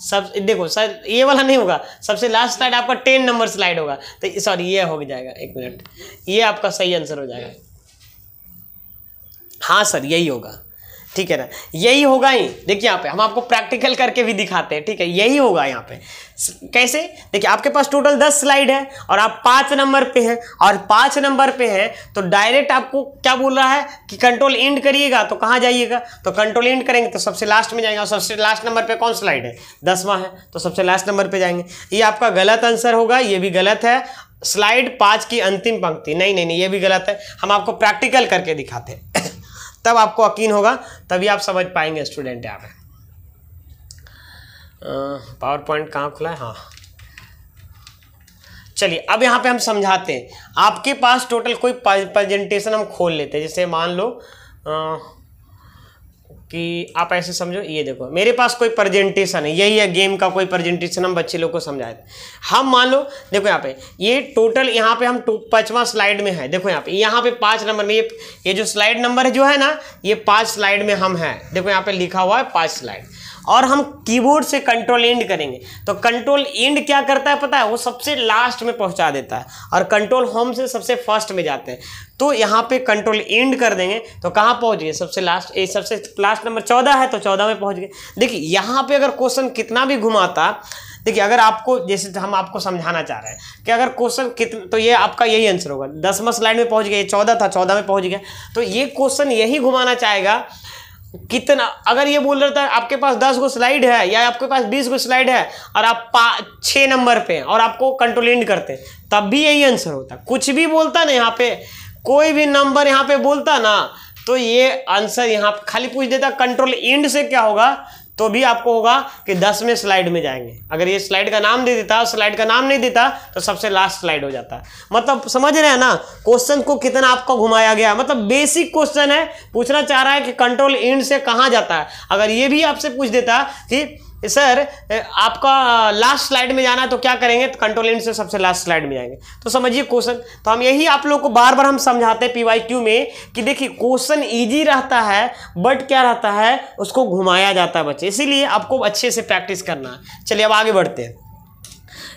सब, देखो सर ये वाला नहीं होगा, सबसे लास्ट स्लाइड आपका 10 नंबर स्लाइड होगा। तो सॉरी ये हो जाएगा, 1 मिनट, ये आपका सही आंसर हो जाएगा। हाँ सर यही होगा, ठीक है ना, यही होगा ही। देखिए यहाँ पे हम आपको प्रैक्टिकल करके भी दिखाते हैं, ठीक है, यही होगा यहाँ पे। कैसे, देखिए आपके पास टोटल 10 स्लाइड है और आप 5 नंबर पे हैं, और 5 नंबर पे हैं तो डायरेक्ट आपको क्या बोल रहा है कि कंट्रोल एंड करिएगा, तो कहाँ जाइएगा, तो कंट्रोल एंड करेंगे तो सबसे लास्ट में जाएंगे, और सबसे लास्ट नंबर पे कौन स्लाइड है, 10वां है, तो सबसे लास्ट नंबर पे जाएंगे। ये आपका गलत आंसर होगा, ये भी गलत है। स्लाइड 5 की अंतिम पंक्ति, नहीं नहीं नहीं, ये भी गलत है, हम आपको प्रैक्टिकल करके दिखाते हैं तब आपको यकीन होगा, तभी आप समझ पाएंगे स्टूडेंट। यहाँ पे पावर पॉइंट कहाँ खुला है, हाँ चलिए अब यहाँ पे हम समझाते हैं। आपके पास टोटल कोई प्रेजेंटेशन हम खोल लेते हैं, जैसे मान लो कि आप ऐसे समझो, ये देखो मेरे पास कोई प्रेजेंटेशन है, यही है गेम का कोई प्रेजेंटेशन, हम बच्चे लोग को समझाए थे। हम मान लो देखो यहाँ पे ये टोटल, यहाँ पे हम 5वां स्लाइड में है, देखो यहाँ पे 5 नंबर में ये जो स्लाइड नंबर है जो है ना, ये 5 स्लाइड में हम हैं, देखो यहाँ पे लिखा हुआ है 5 स्लाइड, और हम कीबोर्ड से कंट्रोल इंड करेंगे। तो कंट्रोल इंड क्या करता है पता है, वो सबसे लास्ट में पहुंचा देता है, और कंट्रोल होम से सबसे फर्स्ट में जाते हैं। तो यहाँ पे कंट्रोल इंड कर देंगे तो कहाँ पहुंच गए, सबसे लास्ट, ये सबसे लास्ट नंबर 14 है तो 14 में पहुंच गए। देखिए यहाँ पे अगर क्वेश्चन कितना भी घुमाता, देखिए अगर आपको, जैसे हम आपको समझाना चाह रहे हैं कि अगर क्वेश्चन कितना, तो ये आपका यही आंसर होगा। 10वां स्लाइड में पहुंच गए, 14 था 14 में पहुंच गया, तो ये क्वेश्चन यही घुमाना चाहेगा कितना। अगर ये बोल रहा था आपके पास 10 गो स्लाइड है या आपके पास 20 गो स्लाइड है और आप 6 नंबर पे हैं और आपको कंट्रोल इंड करते हैं, तब भी यही आंसर होता। कुछ भी बोलता ना यहाँ पे, कोई भी नंबर यहाँ पे बोलता ना, तो ये आंसर यहाँ पे खाली पूछ देता कंट्रोल इंड से क्या होगा, तो भी आपको होगा कि 10वें स्लाइड में जाएंगे। अगर ये स्लाइड का नाम दे देता, स्लाइड का नाम नहीं देता, तो सबसे लास्ट स्लाइड हो जाता। मतलब समझ रहे हैं ना क्वेश्चन को कितना आपको घुमाया गया। मतलब बेसिक क्वेश्चन है, पूछना चाह रहा है कि कंट्रोल इंड से कहाँ जाता है। अगर ये भी आपसे पूछ देता कि सर आपका लास्ट स्लाइड में जाना है तो क्या करेंगे, तो कंट्रोल इंड से सबसे लास्ट स्लाइड में जाएंगे। तो समझिए क्वेश्चन, तो हम यही आप लोग को बार बार हम समझाते हैं PYQ में कि देखिए क्वेश्चन इजी रहता है, बट क्या रहता है, उसको घुमाया जाता है बच्चे, इसीलिए आपको अच्छे से प्रैक्टिस करना है। चलिए अब आगे बढ़ते हैं,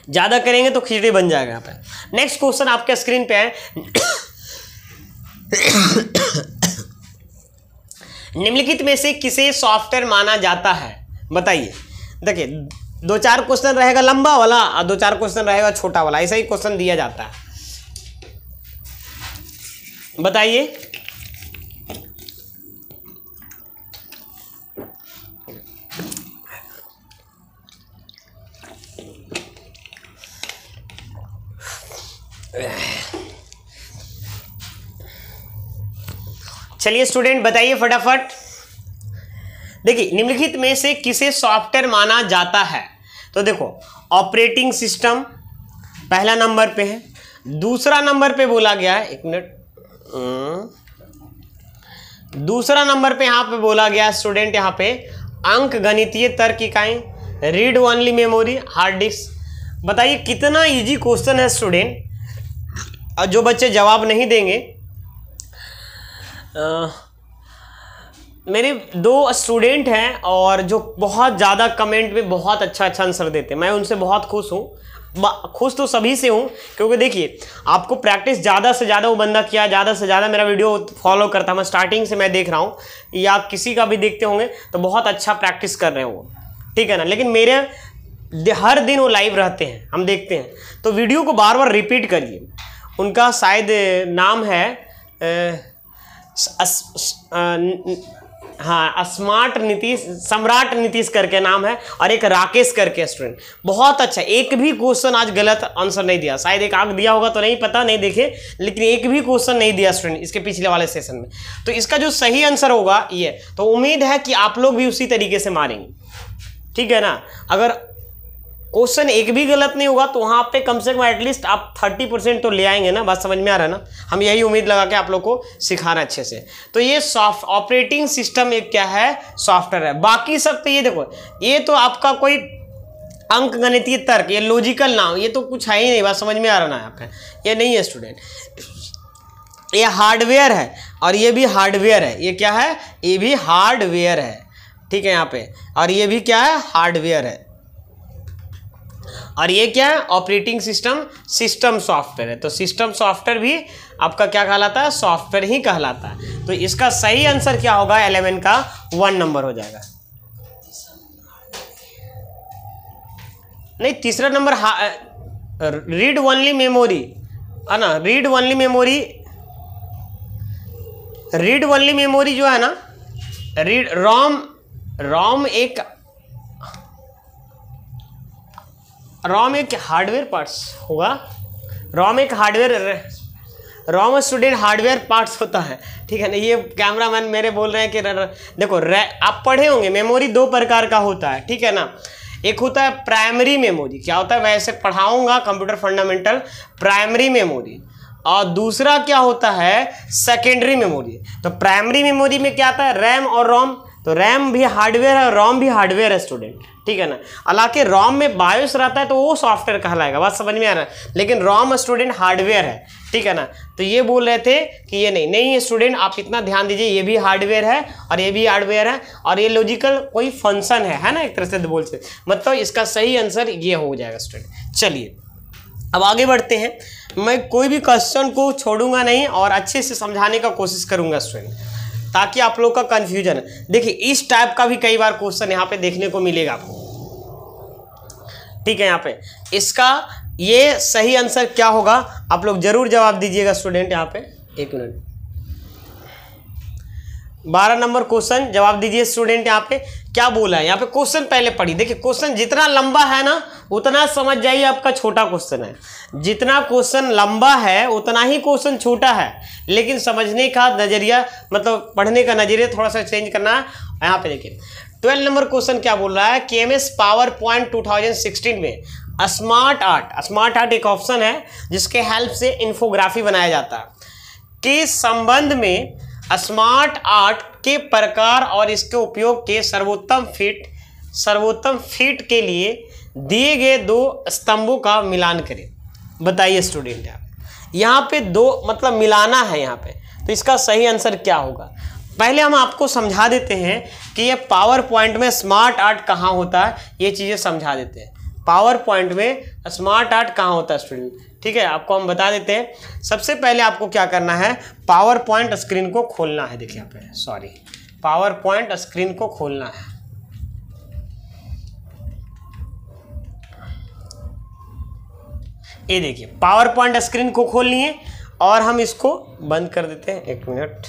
ज़्यादा करेंगे तो खिचड़ी बन जाएगा। यहाँ पे नेक्स्ट क्वेश्चन आपके स्क्रीन पे है निम्नलिखित में से किसे सॉफ्टवेयर माना जाता है, बताइए। देखिए 2-4 क्वेश्चन रहेगा लंबा वाला और 2-4 क्वेश्चन रहेगा छोटा वाला, ऐसा ही क्वेश्चन दिया जाता है, बताइए। चलिए स्टूडेंट बताइए फटाफट। देखिए निम्नलिखित में से किसे सॉफ्टवेयर माना जाता है, तो देखो ऑपरेटिंग सिस्टम पहला नंबर पे है, दूसरा नंबर पे बोला गया है, एक मिनट, दूसरा नंबर पे यहाँ पे बोला गया स्टूडेंट, यहाँ पे अंक गणितीय तर्क इकाई, read only memory, hard disk. बताइए कितना इजी क्वेश्चन है स्टूडेंट, और जो बच्चे जवाब नहीं देंगे, मेरे 2 स्टूडेंट हैं और जो बहुत ज़्यादा कमेंट में बहुत अच्छा आंसर देते हैं, मैं उनसे बहुत खुश हूँ। खुश तो सभी से हूँ, क्योंकि देखिए आपको प्रैक्टिस ज़्यादा से ज़्यादा वो बंदा किया, ज़्यादा से ज़्यादा मेरा वीडियो फॉलो करता है, मैं स्टार्टिंग से मैं देख रहा हूँ, या किसी का भी देखते होंगे तो बहुत अच्छा प्रैक्टिस कर रहे हैं वो, ठीक है ना। लेकिन मेरे हर दिन वो लाइव रहते हैं, हम देखते हैं, तो वीडियो को बार बार रिपीट करिए। उनका शायद नाम है हाँ स्मार्ट नीतीश, सम्राट नीतीश करके नाम है, और एक राकेश करके स्टूडेंट, बहुत अच्छा, एक भी क्वेश्चन आज गलत आंसर नहीं दिया, शायद एक आग दिया होगा तो नहीं पता, नहीं देखे, लेकिन एक भी क्वेश्चन नहीं दिया स्टूडेंट इसके पिछले वाले सेशन में। तो इसका जो सही आंसर होगा ये, तो उम्मीद है कि आप लोग भी उसी तरीके से मारेंगे, ठीक है ना। अगर क्वेश्चन एक भी गलत नहीं होगा तो वहाँ पे कम से कम एटलीस्ट आप 30% तो ले आएंगे ना, बात समझ में आ रहा है ना। हम यही उम्मीद लगा के आप लोग को सिखाना अच्छे से। तो ये सॉफ्ट ऑपरेटिंग सिस्टम एक क्या है, सॉफ्टवेयर है। बाकी सब तो ये देखो, ये तो आपका कोई अंक गणितीय तर्क, ये लॉजिकल नाम, ये तो कुछ है ही नहीं, बात समझ में आ रहा ना आपका, ये नहीं है स्टूडेंट। ये हार्डवेयर है और ये भी हार्डवेयर है, ये क्या है, ये भी हार्डवेयर है, ठीक है यहाँ पे, और ये भी क्या है, हार्डवेयर है, और ये क्या है, ऑपरेटिंग सिस्टम, सिस्टम सॉफ्टवेयर है। तो सिस्टम सॉफ्टवेयर भी आपका क्या कहलाता है, सॉफ्टवेयर ही कहलाता है। तो इसका सही आंसर क्या होगा, 11 का 1 नंबर हो जाएगा। नहीं, तीसरा नंबर रीड ओनली मेमोरी है ना, read only memory, read only memory जो है ना, रीड रॉम एक हार्डवेयर पार्ट्स होगा, रॉम एक hardware, ROM student hardware parts होता है, ठीक है ना। ये कैमरामैन मेरे बोल रहे हैं कि देखो आप पढ़े होंगे मेमोरी दो प्रकार का होता है, ठीक है ना। एक होता है प्राइमरी मेमोरी, क्या होता है वैसे पढ़ाऊंगा कंप्यूटर फंडामेंटल, प्राइमरी मेमोरी, और दूसरा क्या होता है सेकेंडरी मेमोरी। तो प्राइमरी मेमोरी में क्या आता है रैम और रोम, तो रैम भी हार्डवेयर है और रोम भी हार्डवेयर है स्टूडेंट, ठीक है ना। हालांकि रोम में बायोस रहता है तो वो सॉफ्टवेयर कहलाएगा, बात समझ में आ रहा है, लेकिन रोम स्टूडेंट हार्डवेयर है, ठीक है ना। तो ये बोल रहे थे कि ये नहीं स्टूडेंट, आप इतना ध्यान दीजिए, ये भी हार्डवेयर है और ये भी हार्डवेयर है और ये लॉजिकल कोई फंक्शन है ना, एक तरह से बोल सकते, मतलब इसका सही आंसर ये हो जाएगा स्टूडेंट। चलिए अब आगे बढ़ते हैं। मैं कोई भी क्वेश्चन को छोड़ूंगा नहीं और अच्छे से समझाने का कोशिश करूंगा स्टूडेंट, ताकि आप लोग का कंफ्यूजन है। देखिए इस टाइप का भी कई बार क्वेश्चन यहाँ पे देखने को मिलेगा आपको, ठीक है। यहाँ पे इसका ये सही आंसर क्या होगा आप लोग जरूर जवाब दीजिएगा स्टूडेंट। यहाँ पे एक मिनट, 12 नंबर क्वेश्चन जवाब दीजिए स्टूडेंट। यहाँ पे क्या बोला है, यहाँ पे क्वेश्चन पहले पढ़िए। देखिए क्वेश्चन जितना लंबा है ना उतना समझ जाइए आपका छोटा क्वेश्चन है, जितना क्वेश्चन लंबा है उतना ही क्वेश्चन छोटा है, लेकिन समझने का नजरिया मतलब पढ़ने का नजरिया थोड़ा सा चेंज करना है। यहाँ पे देखिए 12 नंबर क्वेश्चन क्या बोल रहा है कि एमएस पावर पॉइंट 2016 में स्मार्ट आर्ट एक ऑप्शन है जिसके हेल्प से इन्फोग्राफी बनाया जाता है के संबंध में स्मार्ट आर्ट के प्रकार और इसके उपयोग के सर्वोत्तम फिट के लिए दिए गए दो स्तंभों का मिलान करें। बताइए स्टूडेंट, यहाँ पे दो मतलब मिलाना है यहाँ पे, तो इसका सही आंसर क्या होगा। पहले हम आपको समझा देते हैं कि ये पावर पॉइंट में स्मार्ट आर्ट कहाँ होता है, ये चीज़ें समझा देते हैं। पावर पॉइंट में स्मार्ट आर्ट कहाँ होता है स्टूडेंट, ठीक है, आपको हम बता देते हैं। सबसे पहले आपको क्या करना है, पावर पॉइंट स्क्रीन को खोलना है। देखिए यहाँ पे पावर पॉइंट स्क्रीन को खोलना है। ये देखिए पावर पॉइंट स्क्रीन को खोल लिए और हम इसको बंद कर देते हैं। एक मिनट,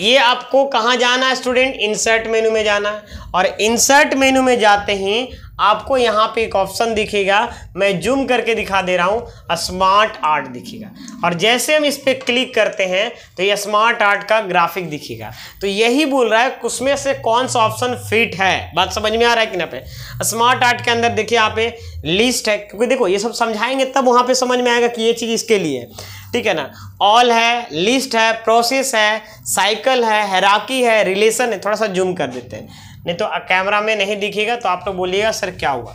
ये आपको कहाँ जाना है स्टूडेंट, इंसर्ट मेनू में जाना है, और इंसर्ट मेनू में जाते ही आपको यहाँ पे एक ऑप्शन दिखेगा, मैं जूम करके दिखा दे रहा हूँ, स्मार्ट आर्ट दिखेगा, और जैसे हम इस पर क्लिक करते हैं तो ये स्मार्ट आर्ट का ग्राफिक दिखेगा। तो यही बोल रहा है उसमें से कौन सा ऑप्शन फिट है, बात समझ में आ रहा है कि ना। पे स्मार्ट आर्ट के अंदर देखिए यहाँ पे लिस्ट है, क्योंकि देखो ये सब समझाएंगे तब वहाँ पे समझ में आएगा कि ये चीज़ इसके लिए, ठीक है ना। ऑल है, लिस्ट है, प्रोसेस है, साइकिल है, हायरार्की है, रिलेशन है। थोड़ा सा जूम कर देते हैं, नहीं तो कैमरा में नहीं दिखेगा तो आप लोग बोलिएगा सर क्या हुआ।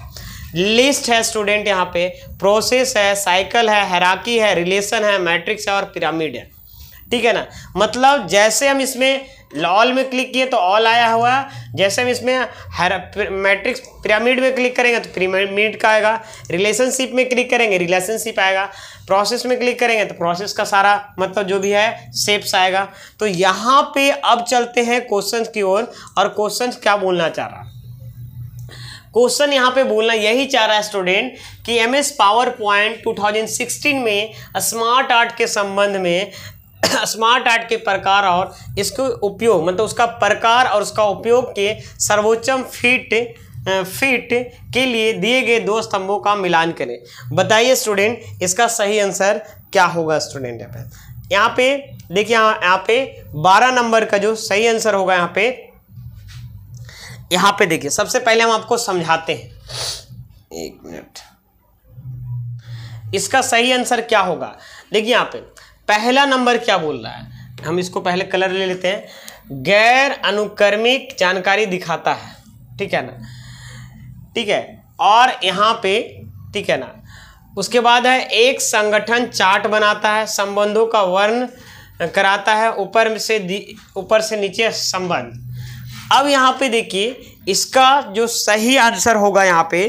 लिस्ट है स्टूडेंट, यहाँ पे प्रोसेस है, साइकिल है, हायरार्की है, रिलेशन है, मैट्रिक्स है और पिरामिड है, ठीक है ना। मतलब जैसे हम इसमें ऑल में क्लिक किए तो ऑल आया हुआ है, जैसे हम इसमें मैट्रिक्स पिरामिड में क्लिक करेंगे तो पिरामिड का आएगा, रिलेशनशिप में क्लिक करेंगे रिलेशनशिप आएगा, प्रोसेस में क्लिक करेंगे तो प्रोसेस का सारा मतलब जो भी है शेप्स आएगा। तो यहाँ पे अब चलते हैं क्वेश्चन की ओर, और क्वेश्चन क्या बोलना चाह रहा है, क्वेश्चन यहाँ पे बोलना यही चाह रहा है स्टूडेंट कि एमएस पावर पॉइंट 2016 में स्मार्ट आर्ट के संबंध में स्मार्ट आर्ट के प्रकार और इसके उपयोग मतलब उसका प्रकार और उसका उपयोग के सर्वोत्तम फिट के लिए दिए गए दो स्तंभों का मिलान करें। बताइए स्टूडेंट इसका सही आंसर क्या होगा स्टूडेंट। यहाँ पे देखिए, यहाँ पे 12 नंबर का जो सही आंसर होगा यहाँ पे देखिए, सबसे पहले हम आपको समझाते हैं, एक मिनट, इसका सही आंसर क्या होगा। देखिए यहाँ पे पहला नंबर क्या बोल रहा है, हम इसको पहले कलर ले लेते हैं, गैर अनुक्रमिक जानकारी दिखाता है, ठीक है ना, ठीक है। और यहाँ पे ठीक है ना, उसके बाद है एक संगठन चार्ट बनाता है, संबंधों का वर्ण कराता है, ऊपर से नीचे संबंध। अब यहाँ पे देखिए इसका जो सही आंसर होगा, यहाँ पे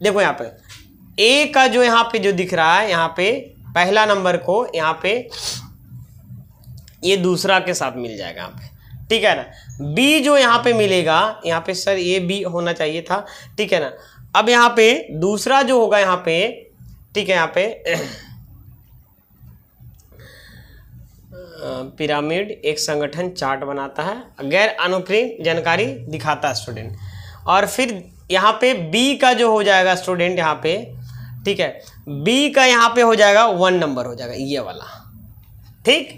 देखो, यहाँ पे ए का जो यहाँ पे जो दिख रहा है, यहाँ पे पहला नंबर को यहाँ पे ये दूसरा के साथ मिल जाएगा यहाँ पे, ठीक है ना। बी जो यहाँ पे मिलेगा, यहाँ पे सर ये बी होना चाहिए था, ठीक है ना। अब यहाँ पे दूसरा जो होगा यहाँ पे, ठीक है, यहाँ पे पिरामिड एक संगठन चार्ट बनाता है, गैर अनुक्रमिक जानकारी दिखाता है स्टूडेंट। और फिर यहाँ पे बी का जो हो जाएगा स्टूडेंट यहाँ पे, ठीक है। बी का यहाँ पे हो जाएगा 1 नंबर हो जाएगा ये वाला, ठीक।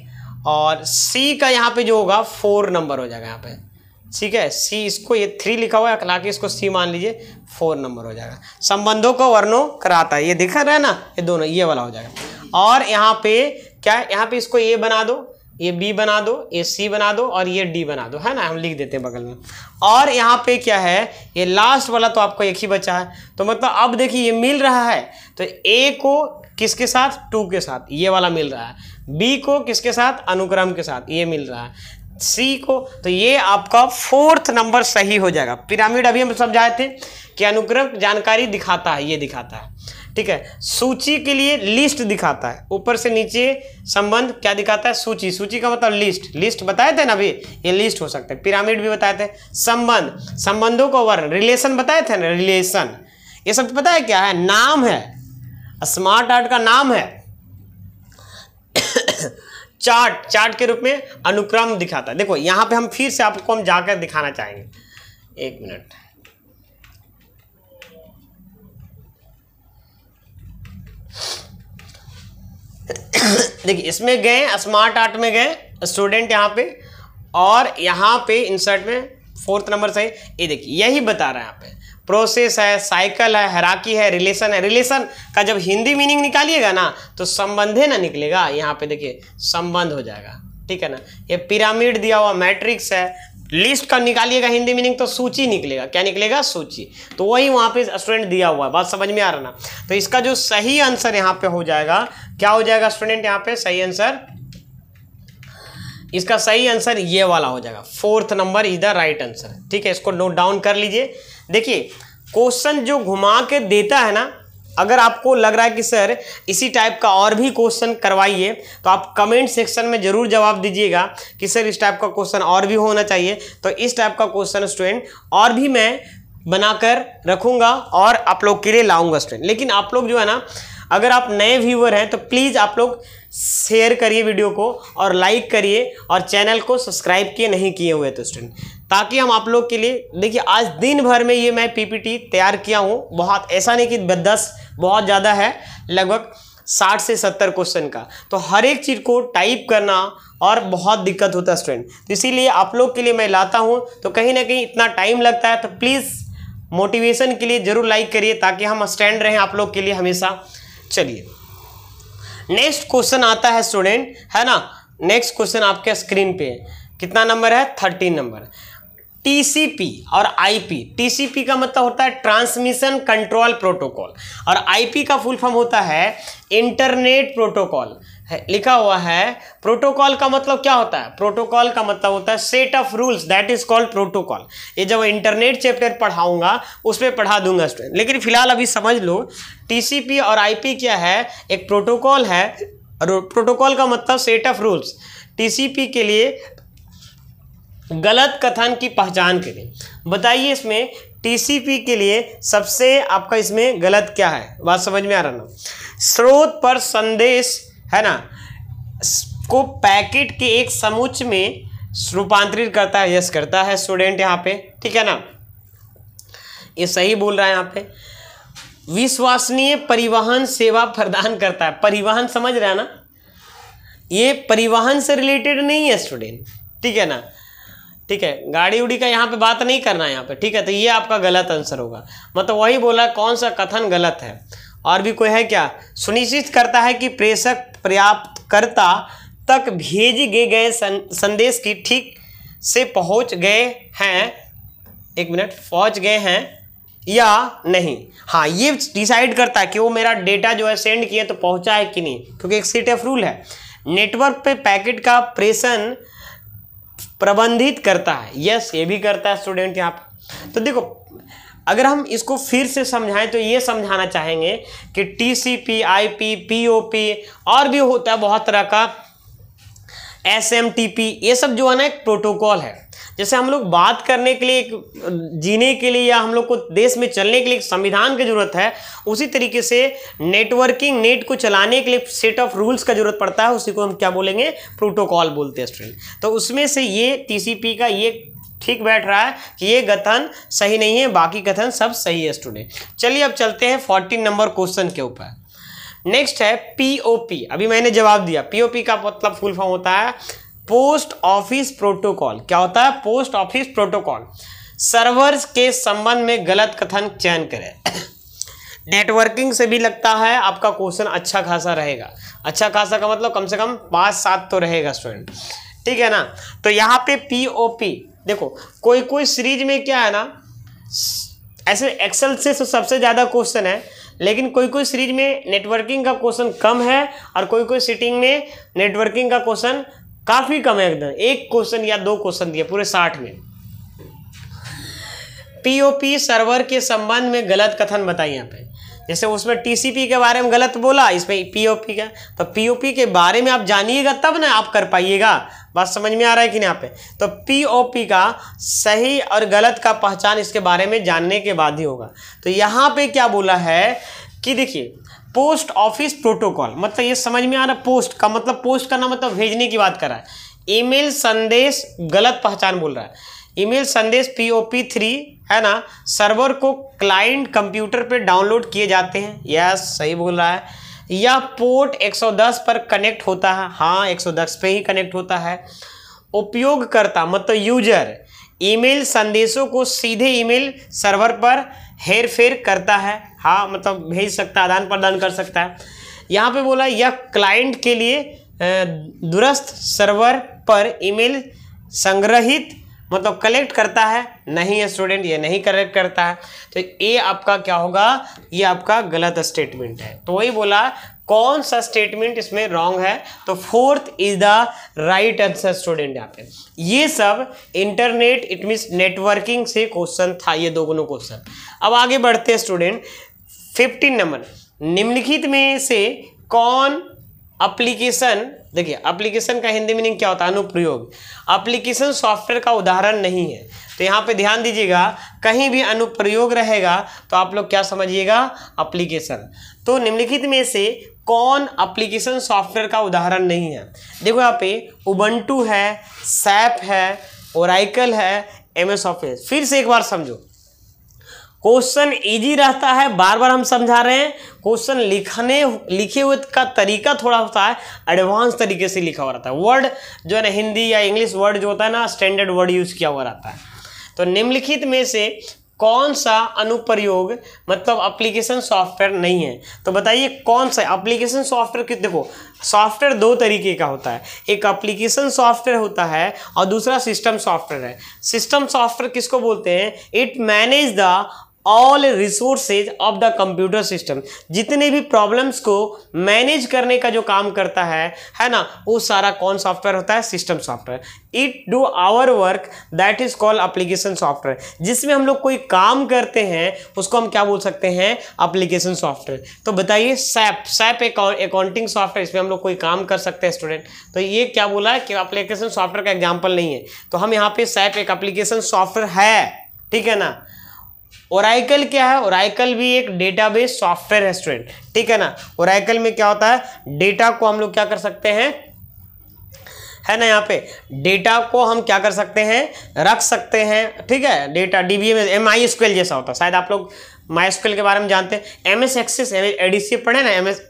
और सी का यहाँ पे जो होगा 4 नंबर हो जाएगा यहाँ पे, ठीक है। सी, इसको ये 3 लिखा हुआ है, हालांकि इसको सी मान लीजिए, 4 नंबर हो जाएगा। संबंधों को वर्णो कराता है, ये दिख रहा है ना, ये दोनों, ये वाला हो जाएगा। और यहाँ पे क्या है, यहाँ पे इसको ए बना दो, ये बी बना दो, ये सी बना दो और ये डी बना दो, है ना, हम लिख देते हैं बगल में। और यहाँ पे क्या है, ये लास्ट वाला तो आपको एक ही बचा है, तो मतलब अब देखिए ये मिल रहा है, तो ए को किसके साथ, 2 के साथ, ये वाला मिल रहा है। बी को किसके साथ, अनुक्रम के साथ, ये मिल रहा है। सी को, तो ये आपका 4th नंबर सही हो जाएगा। पिरामिड अभी हम समझाए थे कि अनुक्रम जानकारी दिखाता है, ये दिखाता है, ठीक है। सूची के लिए लिस्ट दिखाता है, ऊपर से नीचे संबंध क्या दिखाता है, सूची। सूची का मतलब लिस्ट, लिस्ट बताए थे ना अभी, ये लिस्ट हो सकता है। पिरामिड भी बताए थे। संबंध, संबंधों को वर्ण, रिलेशन बताए थे ना, रिलेशन, ये सब पता है क्या है, नाम है, स्मार्ट आर्ट का नाम है। चार्ट, चार्ट के रूप में अनुक्रम दिखाता है। देखो यहां पे हम फिर से आपको हम जाकर दिखाना चाहेंगे, 1 मिनट। देखिए इसमें गए, स्मार्ट आर्ट में गए स्टूडेंट यहाँ पे, और यहाँ पे इंसर्ट में 4th नंबर से, ये देखिए यही बता रहा है यहाँ पे। प्रोसेस है, साइकिल है, हैराकी है, रिलेशन है। रिलेशन का जब हिंदी मीनिंग निकालिएगा ना तो संबंधे ना निकलेगा, यहाँ पे देखिए संबंध हो जाएगा, ठीक है ना। ये पिरामिड दिया हुआ मैट्रिक्स है। लिस्ट का निकालिएगा हिंदी मीनिंग तो सूची निकलेगा, क्या निकलेगा, सूची। तो वही वहाँ पे स्टूडेंट दिया हुआ है, बात समझ में आ रहा ना। तो इसका जो सही आंसर यहाँ पे हो जाएगा, क्या हो जाएगा स्टूडेंट, यहाँ पे सही आंसर, इसका सही आंसर ये वाला हो जाएगा। 4th number is the right answer, ठीक है। इसको नोट डाउन कर लीजिए। देखिए क्वेश्चन जो घुमा के देता है ना, अगर आपको लग रहा है कि सर इसी टाइप का और भी क्वेश्चन करवाइए, तो आप कमेंट सेक्शन में जरूर जवाब दीजिएगा कि सर इस टाइप का क्वेश्चन और भी होना चाहिए। तो इस टाइप का क्वेश्चन स्टूडेंट और भी मैं बनाकर रखूंगा और आप लोग के लिए लाऊंगा स्टूडेंट। लेकिन आप लोग जो है ना, अगर आप नए व्यूअर हैं तो प्लीज़ आप लोग शेयर करिए वीडियो को और लाइक करिए, और चैनल को सब्सक्राइब किए नहीं किए हुए तो स्टूडेंट, ताकि हम आप लोग के लिए, देखिए आज दिन भर में ये मैं पीपीटी तैयार किया हूँ। बहुत ऐसा नहीं कि 10 बहुत ज़्यादा है, लगभग 60 से 70 क्वेश्चन का। तो हर एक चीज़ को टाइप करना और बहुत दिक्कत होता है स्टूडेंट, तो इसीलिए आप लोग के लिए मैं लाता हूँ। तो कहीं ना कहीं इतना टाइम लगता है, तो प्लीज़ मोटिवेशन के लिए ज़रूर लाइक करिए, ताकि हम स्टैंड रहें आप लोग के लिए हमेशा। चलिए नेक्स्ट क्वेश्चन आता है स्टूडेंट, है ना। नेक्स्ट क्वेश्चन आपके स्क्रीन पे कितना नंबर है, 13 नंबर। टीसीपी और आईपी। टीसीपी का मतलब होता है ट्रांसमिशन कंट्रोल प्रोटोकॉल, और आईपी का फुल फॉर्म होता है इंटरनेट प्रोटोकॉल। लिखा हुआ है। प्रोटोकॉल का मतलब क्या होता है, प्रोटोकॉल का मतलब होता है set of rules, that is called protocol. ये जब इंटरनेट चैप्टर पढ़ाऊंगा उस पर पढ़ा दूंगा स्टूडेंट, लेकिन फिलहाल अभी समझ लो टीसीपी और आईपी क्या है, एक प्रोटोकॉल है। प्रोटोकॉल का मतलब सेट ऑफ रूल्स। टीसीपी के लिए गलत कथन की पहचान के लिए बताइए, इसमें टीसीपी के लिए सबसे आपका इसमें गलत क्या है, बात समझ में आ रहा ना। स्रोत पर संदेश, है ना, को पैकेट के एक समुच्चय में रूपांतरित करता है। यस करता है स्टूडेंट यहाँ पे, ठीक है ना, ये सही बोल रहा है यहाँ पे। विश्वसनीय परिवहन सेवा प्रदान करता है। परिवहन समझ रहे हैं ना, ये परिवहन से रिलेटेड नहीं है स्टूडेंट, ठीक है ना, ठीक है। गाड़ी उड़ी का यहाँ पे बात नहीं करना है यहाँ पे, ठीक है। तो ये आपका गलत आंसर होगा, मतलब वही बोला, कौन सा कथन गलत है। और भी कोई है क्या, सुनिश्चित करता है कि प्रेषक प्राप्तकर्ता तक भेजे गए संदेश की ठीक से पहुँच गए हैं, 1 मिनट, पहुँच गए हैं या नहीं। हाँ, ये डिसाइड करता है कि वो मेरा डेटा जो है सेंड किए तो पहुँचा है कि नहीं, क्योंकि एक सेट ऑफ रूल है। नेटवर्क पे पैकेट का प्रेषण प्रबंधित करता है। यस, ये भी करता है स्टूडेंट यहाँ पर। तो देखो, अगर हम इसको फिर से समझाएं तो ये समझाना चाहेंगे कि टीसीपी, आईपी, पीओपी और भी होता है बहुत तरह का, एसएमटीपी, ये सब जो है ना एक प्रोटोकॉल है। जैसे हम लोग बात करने के लिए, जीने के लिए, या हम लोग को देश में चलने के लिए एक संविधान की जरूरत है, उसी तरीके से नेटवर्किंग, नेट को चलाने के लिए सेट ऑफ रूल्स का जरूरत पड़ता है। उसी को हम क्या बोलेंगे, प्रोटोकॉल बोलते हैं स्टूडेंट। तो उसमें से ये टीसीपी का ये ठीक बैठ रहा है कि ये कथन सही नहीं है, बाकी कथन सब सही है स्टूडेंट। चलिए अब चलते हैं 14 नंबर क्वेश्चन के ऊपर। नेक्स्ट है पीओपी। अभी मैंने जवाब दिया, पीओपी का मतलब फुल फॉर्म होता है पोस्ट ऑफिस प्रोटोकॉल। क्या होता है? Post office protocol. सर्वर्स के संबंध में गलत कथन चयन करें। नेटवर्किंग से भी लगता है आपका क्वेश्चन अच्छा खासा रहेगा। अच्छा खासा का मतलब कम से कम 5-7 तो रहेगा स्टूडेंट, ठीक है ना। तो यहाँ पे पीओपी देखो, कोई कोई सीरीज में क्या है ना, ऐसे एक्सेल से सबसे ज़्यादा क्वेश्चन है, लेकिन कोई कोई सीरीज में नेटवर्किंग का क्वेश्चन कम है और कोई कोई सीटिंग में नेटवर्किंग का क्वेश्चन काफ़ी कम है, एकदम 1 क्वेश्चन या 2 क्वेश्चन दिए पूरे 60 में। पीओपी सर्वर के संबंध में गलत कथन बताइए यहाँ पे। जैसे उसमें टीसीपी के बारे में गलत बोला, इसमें पीओपी का, तो पीओपी के बारे में आप जानिएगा तब ना आप कर पाइएगा। बात समझ में आ रहा है कि नहीं यहाँ पे? तो पीओपी का सही और गलत का पहचान इसके बारे में जानने के बाद ही होगा। तो यहाँ पे क्या बोला है कि देखिए पोस्ट ऑफिस प्रोटोकॉल, मतलब ये समझ में आ रहा है, पोस्ट का मतलब, पोस्ट करना मतलब भेजने की बात कर रहा है। ईमेल संदेश गलत पहचान बोल रहा है। ईमेल संदेश POP3 है ना, सर्वर को क्लाइंट कंप्यूटर पे डाउनलोड किए जाते हैं, यस सही बोल रहा है। या पोर्ट 110 पर कनेक्ट होता है, हाँ 110 पे ही कनेक्ट होता है। उपयोगकर्ता मतलब यूजर ईमेल संदेशों को सीधे ईमेल सर्वर पर हेर फेर करता है, हाँ मतलब भेज सकता है, आदान प्रदान कर सकता है। यहाँ पे बोला यह क्लाइंट के लिए दूरस्थ सर्वर पर ईमेल संग्रहित मतलब कलेक्ट करता है, नहीं है स्टूडेंट, ये नहीं कलेक्ट करता है। तो ये आपका क्या होगा, ये आपका गलत स्टेटमेंट है। तो वही बोला कौन सा स्टेटमेंट इसमें रॉन्ग है, तो 4th is the right answer student. यहाँ पे ये सब इंटरनेट इट मीन्स नेटवर्किंग से क्वेश्चन था, ये दोनों क्वेश्चन। अब आगे बढ़ते हैं स्टूडेंट 15 नंबर। निम्नलिखित में से कौन एप्लीकेशन, देखिए एप्लीकेशन का हिंदी मीनिंग क्या होता है, अनुप्रयोग। एप्लीकेशन सॉफ्टवेयर का उदाहरण नहीं है। तो यहाँ पे ध्यान दीजिएगा, कहीं भी अनुप्रयोग रहेगा तो आप लोग क्या समझिएगा, एप्लीकेशन। तो निम्नलिखित में से कौन एप्लीकेशन सॉफ्टवेयर का उदाहरण नहीं है? देखो यहाँ पे उबंटू है, सैप है, ओराइकल है, MS ऑफिस। फिर से एक बार समझो, क्वेश्चन इजी रहता है, बार बार हम समझा रहे हैं। क्वेश्चन लिखे हुए का तरीका थोड़ा होता है एडवांस तरीके से लिखा हुआ रहता है। वर्ड जो है ना, हिंदी या इंग्लिश वर्ड जो होता है ना, स्टैंडर्ड वर्ड यूज किया हुआ रहता है। तो निम्नलिखित में से कौन सा अनुप्रयोग मतलब एप्लीकेशन सॉफ्टवेयर नहीं है? तो बताइए कौन सा एप्लीकेशन सॉफ्टवेयर की। देखो सॉफ्टवेयर 2 तरीके का होता है, एक एप्लीकेशन सॉफ्टवेयर होता है और दूसरा सिस्टम सॉफ्टवेयर है। सिस्टम सॉफ्टवेयर किसको बोलते हैं? It manage the all resources of the computer system. जितने भी प्रॉब्लम्स को मैनेज करने का जो काम करता है ना, वो सारा कौन सॉफ्टवेयर होता है? System software. It do our work that is called application software. जिसमें हम लोग कोई काम करते हैं उसको हम क्या बोल सकते हैं? Application software. तो बताइए सैप अकाउंटिंग सॉफ्टवेयर, इसमें हम लोग कोई काम कर सकते हैं स्टूडेंट। तो ये क्या बोला है कि एप्लीकेशन सॉफ्टवेयर का एग्जाम्पल नहीं है। तो हम यहाँ पे सैप एक एप्लीकेशन सॉफ्टवेयर है, ठीक है ना। ओराइकल क्या है? ओराइकल भी एक डेटाबेस सॉफ्टवेयर है स्टूडेंट, ठीक है ना। ओराइकल में क्या होता है, डेटा को हम लोग क्या कर सकते हैं, है ना, यहाँ पे डेटा को हम क्या कर सकते हैं, रख सकते हैं, ठीक है। डेटा DBA में MySQL जैसा होता है, शायद आप लोग MySQL के बारे में जानते हैं। MS एक्सेस ADC पढ़े ना, MS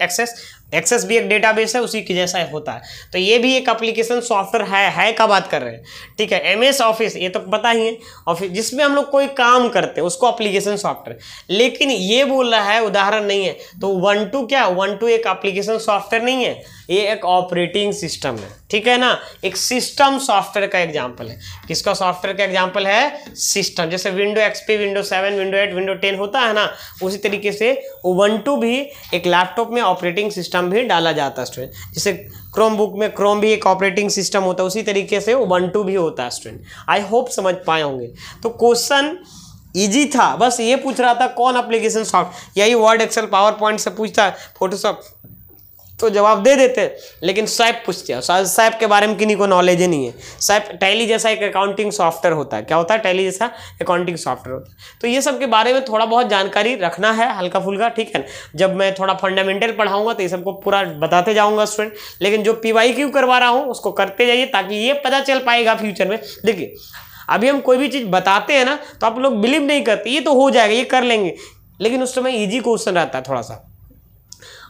एक्सेस भी एक डेटाबेस है, उसी की जैसा होता है। तो ये भी एक एप्लीकेशन सॉफ्टवेयर है का बात कर रहे हैं, ठीक है। MS ऑफिस ये तो पता ही है, ऑफिस जिसमें हम लोग कोई काम करते हैं उसको एप्लीकेशन सॉफ्टवेयर। लेकिन ये बोल रहा है उदाहरण नहीं है। तो उबंटू क्या, उबंटू एक एप्लीकेशन सॉफ्टवेयर नहीं है, ये एक ऑपरेटिंग सिस्टम है, ठीक है ना। एक सिस्टम सॉफ्टवेयर का एग्जाम्पल है। किसका सॉफ्टवेयर का एग्जाम्पल है? सिस्टम। जैसे window XP, window 7, window 8, window 10 होता है ना, उसी तरीके से उबंटू भी एक लैपटॉप में ऑपरेटिंग सिस्टम भी डाला जाता है स्टूडेंट। जैसे क्रोम बुक में क्रोम भी एक ऑपरेटिंग सिस्टम होता है, उसी तरीके से उबंटू भी होता है स्टूडेंट। आई होप समझ पाए होंगे। तो क्वेश्चन इजी था, बस ये पूछ रहा था कौन एप्लीकेशन सॉफ्टवेयर। यही वर्ड, एक्सेल, पावर पॉइंट से पूछता है, फोटोशॉप तो जवाब दे देते, लेकिन सैप पूछते हैं। सैप के बारे में किन्हीं को नॉलेज ही नहीं है। सैप टैली जैसा एक अकाउंटिंग सॉफ्टवेयर होता है। क्या होता है? टैली जैसा अकाउंटिंग सॉफ्टवेयर होता है। तो ये सब के बारे में थोड़ा बहुत जानकारी रखना है, हल्का फुल्का, ठीक है। जब मैं थोड़ा फंडामेंटल पढ़ाऊंगा तो ये सबको पूरा बताते जाऊंगा स्टूडेंट। लेकिन जो PYQ करवा रहा हूँ उसको करते जाइए, ताकि ये पता चल पाएगा फ्यूचर में। देखिए अभी हम कोई भी चीज़ बताते हैं ना तो आप लोग बिलीव नहीं करते, ये तो हो जाएगा, ये कर लेंगे, लेकिन उस समय इजी क्वेश्चन रहता है थोड़ा सा,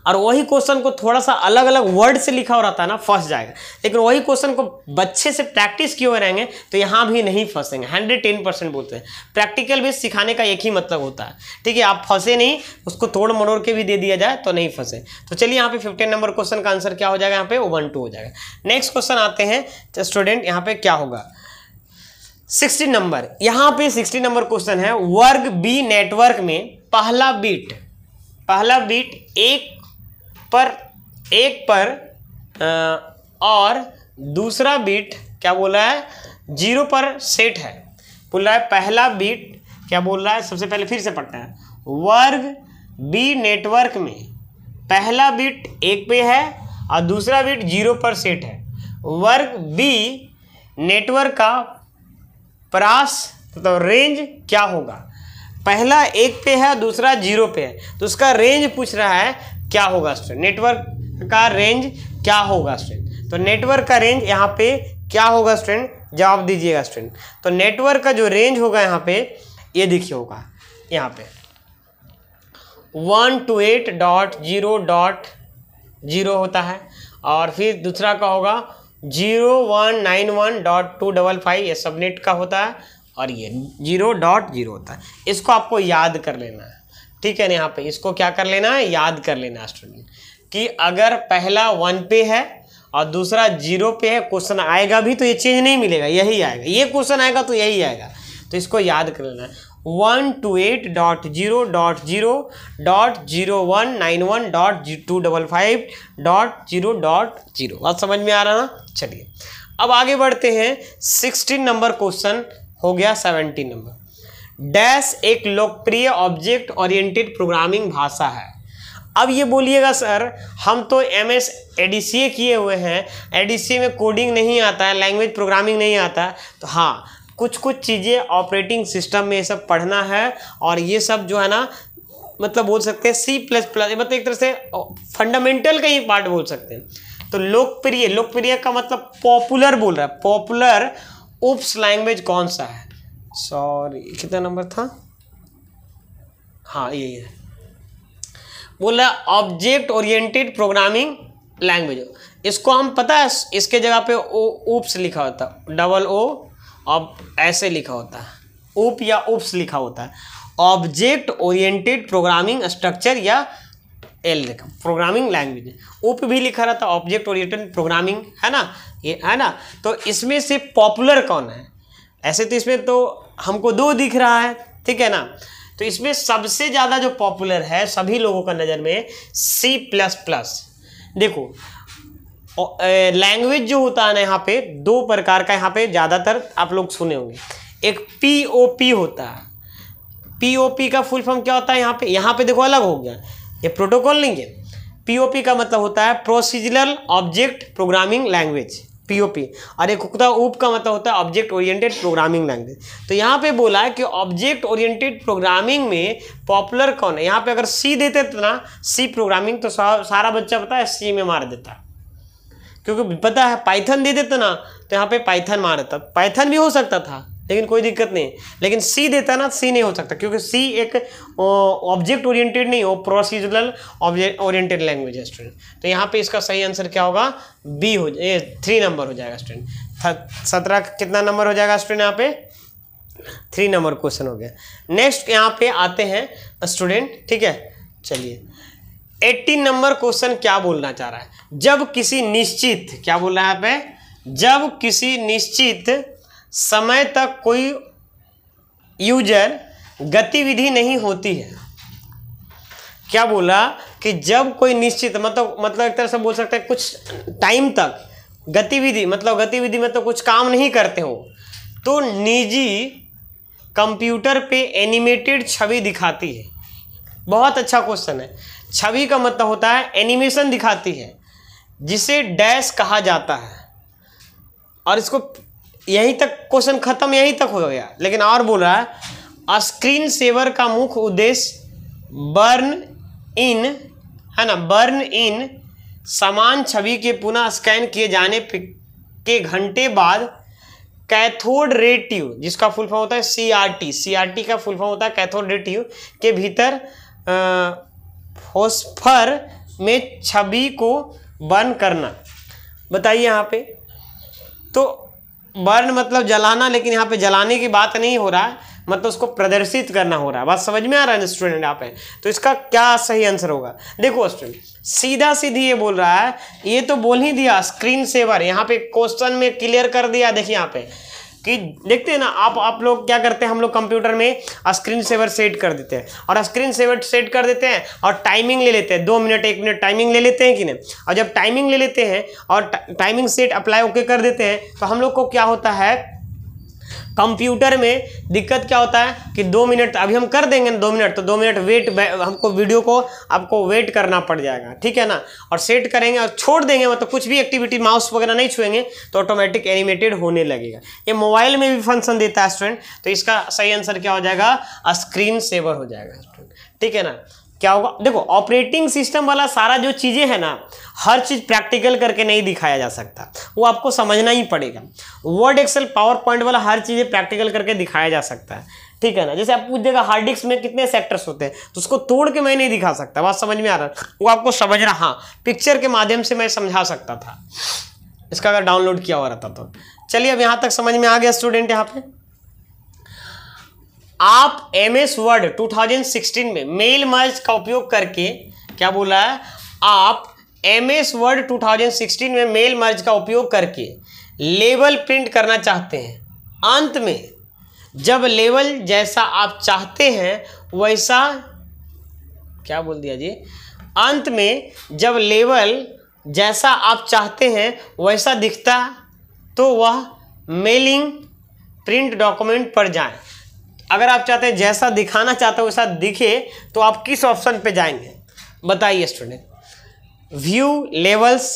और वही क्वेश्चन को थोड़ा सा अलग अलग वर्ड से लिखा हो रहता है ना, फंस जाएगा। लेकिन वही क्वेश्चन को बच्चे से प्रैक्टिस किए हुए रहेंगे तो यहाँ भी नहीं फंसेंगे। 110% बोलते हैं, प्रैक्टिकल बेस सिखाने का एक ही मतलब होता है, ठीक है। आप फंसे नहीं, उसको तोड़ मरोड़ के भी दे दिया जाए तो नहीं फंसे। तो चलिए यहाँ पे 15 नंबर क्वेश्चन का आंसर क्या हो जाएगा, यहाँ पे 1-2 हो जाएगा। नेक्स्ट क्वेश्चन आते हैं तो स्टूडेंट यहाँ पे क्या होगा 60 नंबर। यहाँ पे 60 नंबर क्वेश्चन है, वर्ग बी नेटवर्क में पहला बीट एक पर और दूसरा बीट क्या बोला है 0 पर सेट है। बोल रहा है पहला बीट क्या बोल रहा है, सबसे पहले फिर से पढ़ते हैं, वर्ग बी नेटवर्क में पहला बीट 1 पे है और दूसरा बीट 0 पर सेट है। वर्ग बी नेटवर्क का परास तो रेंज क्या होगा, पहला 1 पे है दूसरा 0 पे है, तो उसका रेंज पूछ रहा है क्या होगा स्टूडेंट, नेटवर्क का रेंज क्या होगा स्टूडेंट। तो नेटवर्क का रेंज यहाँ पे क्या होगा स्टूडेंट, जवाब दीजिएगा स्टूडेंट। तो नेटवर्क का जो रेंज होगा यहाँ पे ये देखिए होगा यहाँ पे 128.0.0 होता है, और फिर दूसरा का होगा 0191.255 ये सबनेट का होता है, और ये 0.0 होता है। इसको आपको याद कर लेना है, ठीक है ना। यहाँ पे इसको क्या कर लेना है, याद कर लेना है स्टूडेंट, कि अगर पहला 1 पे है और दूसरा 0 पे है, क्वेश्चन आएगा भी तो ये चेंज नहीं मिलेगा, यही आएगा, ये क्वेश्चन आएगा तो यही आएगा। तो इसको याद कर लेना है 128.0.0.0191.255.0.0। बात समझ में आ रहा ना। चलिए अब आगे बढ़ते हैं। 16 नंबर क्वेश्चन हो गया। 17 नंबर, डैश एक लोकप्रिय ऑब्जेक्ट ओरिएंटेड प्रोग्रामिंग भाषा है। अब ये बोलिएगा सर हम तो MS ADCA किए हुए हैं, ADCA में कोडिंग नहीं आता है, लैंग्वेज प्रोग्रामिंग नहीं आता है। तो हाँ, कुछ चीज़ें ऑपरेटिंग सिस्टम में ये सब पढ़ना है, और ये सब जो है ना मतलब बोल सकते हैं C++, मतलब एक तरह से फंडामेंटल का ही पार्ट बोल सकते हैं। तो लोकप्रिय का मतलब पॉपुलर बोल रहा है, पॉपुलर उप्स लैंग्वेज कौन सा है, सॉरी कितना नंबर था, हाँ यही है, बोला ऑब्जेक्ट ओरिएंटेड प्रोग्रामिंग लैंग्वेज। इसको हम पता है इसके जगह पे उप्स लिखा होता है, OO अब ऐसे लिखा होता है, उप या उप्स लिखा होता है, ऑब्जेक्ट ओरिएंटेड प्रोग्रामिंग स्ट्रक्चर या प्रोग्रामिंग लैंग्वेज। उप भी लिखा रहता है, ऑब्जेक्ट ओरिएंटेड प्रोग्रामिंग, है ना, ये है ना। तो इसमें से पॉपुलर कौन है, ऐसे तो इसमें तो हमको 2 दिख रहा है, ठीक है ना। तो इसमें सबसे ज़्यादा जो पॉपुलर है सभी लोगों का नज़र में C++। देखो लैंग्वेज जो होता है ना, यहाँ पे 2 प्रकार का, यहाँ पे ज़्यादातर आप लोग सुने होंगे। एक POP होता है, POP का फुल फॉर्म क्या होता है, यहाँ पे देखो अलग हो गया, ये प्रोटोकॉल नहीं है। POP का मतलब होता है procedural object programming language, POP, और एक होता है UP का मतलब होता है ऑब्जेक्ट ओरिएंटेड प्रोग्रामिंग लैंग्वेज। तो यहाँ पे बोला है कि ऑब्जेक्ट ओरिएंटेड प्रोग्रामिंग में पॉपुलर कौन है। यहाँ पे अगर C देते थे ना, C प्रोग्रामिंग, तो सारा बच्चा पता है C में मार देता, क्योंकि पता है पाइथन दे देता ना तो यहाँ पे पाइथन मार देता। पाइथन भी हो सकता था लेकिन कोई दिक्कत नहीं, लेकिन C देता ना, C नहीं हो सकता, क्योंकि C एक ऑब्जेक्ट ओरिएंटेड नहीं हो, प्रोसीजरल ऑब्जेक्ट ओरिएंटेड लैंग्वेज है स्टूडेंट। तो यहाँ पे इसका सही आंसर क्या होगा, B हो, ये 3 नंबर हो जाएगा स्टूडेंट। 17 कितना नंबर हो जाएगा स्टूडेंट, यहाँ पे 3 नंबर क्वेश्चन हो गया। नेक्स्ट यहाँ पे आते हैं स्टूडेंट, ठीक है। चलिए 18 नंबर क्वेश्चन क्या बोलना चाह रहा है, जब किसी निश्चित, क्या बोल रहा है यहाँ पे, जब किसी निश्चित समय तक कोई यूजर गतिविधि नहीं होती है। क्या बोला कि जब कोई निश्चित मतलब एक तरह से बोल सकते हैं कुछ टाइम तक गतिविधि मतलब कुछ काम नहीं करते हो, तो निजी कंप्यूटर पे एनिमेटेड छवि दिखाती है। बहुत अच्छा क्वेश्चन है। छवि का मतलब होता है एनिमेशन दिखाती है, जिसे डैश कहा जाता है। और इसको यहीं तक क्वेश्चन खत्म, यहीं तक हो गया। लेकिन और बोल रहा है स्क्रीन सेवर का मुख्य उद्देश्य बर्न इन, है ना, बर्न इन समान छवि के पुनः स्कैन किए जाने के घंटे बाद कैथोड रे ट्यूब, जिसका फुल फॉर्म होता है CRT, CRT का फुल फॉर्म होता है कैथोड रे ट्यूब के भीतर फॉस्फर में छवि को बर्न करना। बताइए यहाँ पे, तो बर्न मतलब जलाना, लेकिन यहाँ पे जलाने की बात नहीं हो रहा है, मतलब उसको प्रदर्शित करना हो रहा है। बात समझ में आ रहा है स्टूडेंट यहाँ पे? तो इसका क्या सही आंसर होगा? देखो स्टूडेंट, सीधा सीधी ये बोल रहा है, ये तो बोल ही दिया स्क्रीन सेवर, यहाँ पे क्वेश्चन में क्लियर कर दिया। देखिए यहाँ पे कि देखते हैं ना आप लोग क्या करते हैं, हम लोग कंप्यूटर में स्क्रीन सेवर सेट कर देते हैं, और स्क्रीन सेवर सेट कर देते हैं और टाइमिंग ले लेते हैं, 2 मिनट 1 मिनट टाइमिंग ले लेते हैं कि नहीं। और जब टाइमिंग ले लेते हैं और टाइमिंग सेट अप्लाई ओके कर देते हैं, तो हम लोग को क्या होता है, कंप्यूटर में दिक्कत क्या होता है कि 2 मिनट अभी हम कर देंगे 2 मिनट, तो 2 मिनट वेट, हमको वीडियो को आपको वेट करना पड़ जाएगा, ठीक है ना। और सेट करेंगे और छोड़ देंगे, मतलब कुछ भी एक्टिविटी माउस वगैरह नहीं छुएंगे तो ऑटोमेटिक एनिमेटेड होने लगेगा। ये मोबाइल में भी फंक्शन देता है स्टूडेंट, तो इसका सही आंसर क्या हो जाएगा? स्क्रीन सेवर हो जाएगा स्टूडेंट, ठीक है ना। क्या होगा, देखो ऑपरेटिंग सिस्टम वाला सारा जो चीज़ें हैं ना, हर चीज़ प्रैक्टिकल करके नहीं दिखाया जा सकता, वो आपको समझना ही पड़ेगा। वर्ड एक्सेल पावर पॉइंट वाला हर चीज़ें प्रैक्टिकल करके दिखाया जा सकता है, ठीक है ना। जैसे आप पूछ देगा हार्ड डिस्क में कितने सेक्टर्स होते हैं, तो उसको तोड़ के मैं नहीं दिखा सकता, बात समझ में आ रहा है? वो आपको समझना, हाँ पिक्चर के माध्यम से मैं समझा सकता था, इसका अगर डाउनलोड किया हुआ रहता तो। चलिए अब यहाँ तक समझ में आ गया स्टूडेंट। यहाँ पे आप MS वर्ड 2016 में मेल मर्ज का उपयोग करके, क्या बोला है, आप MS वर्ड 2016 में मेल मर्ज का उपयोग करके लेवल प्रिंट करना चाहते हैं। अंत में जब लेवल जैसा आप चाहते हैं वैसा, क्या बोल दिया जी, अंत में जब लेवल जैसा आप चाहते हैं वैसा दिखता तो वह मेलिंग प्रिंट डॉक्यूमेंट पर जाएं। अगर आप चाहते हैं जैसा दिखाना चाहते हो वैसा दिखे तो आप किस ऑप्शन पे जाएंगे? बताइए student. View levels,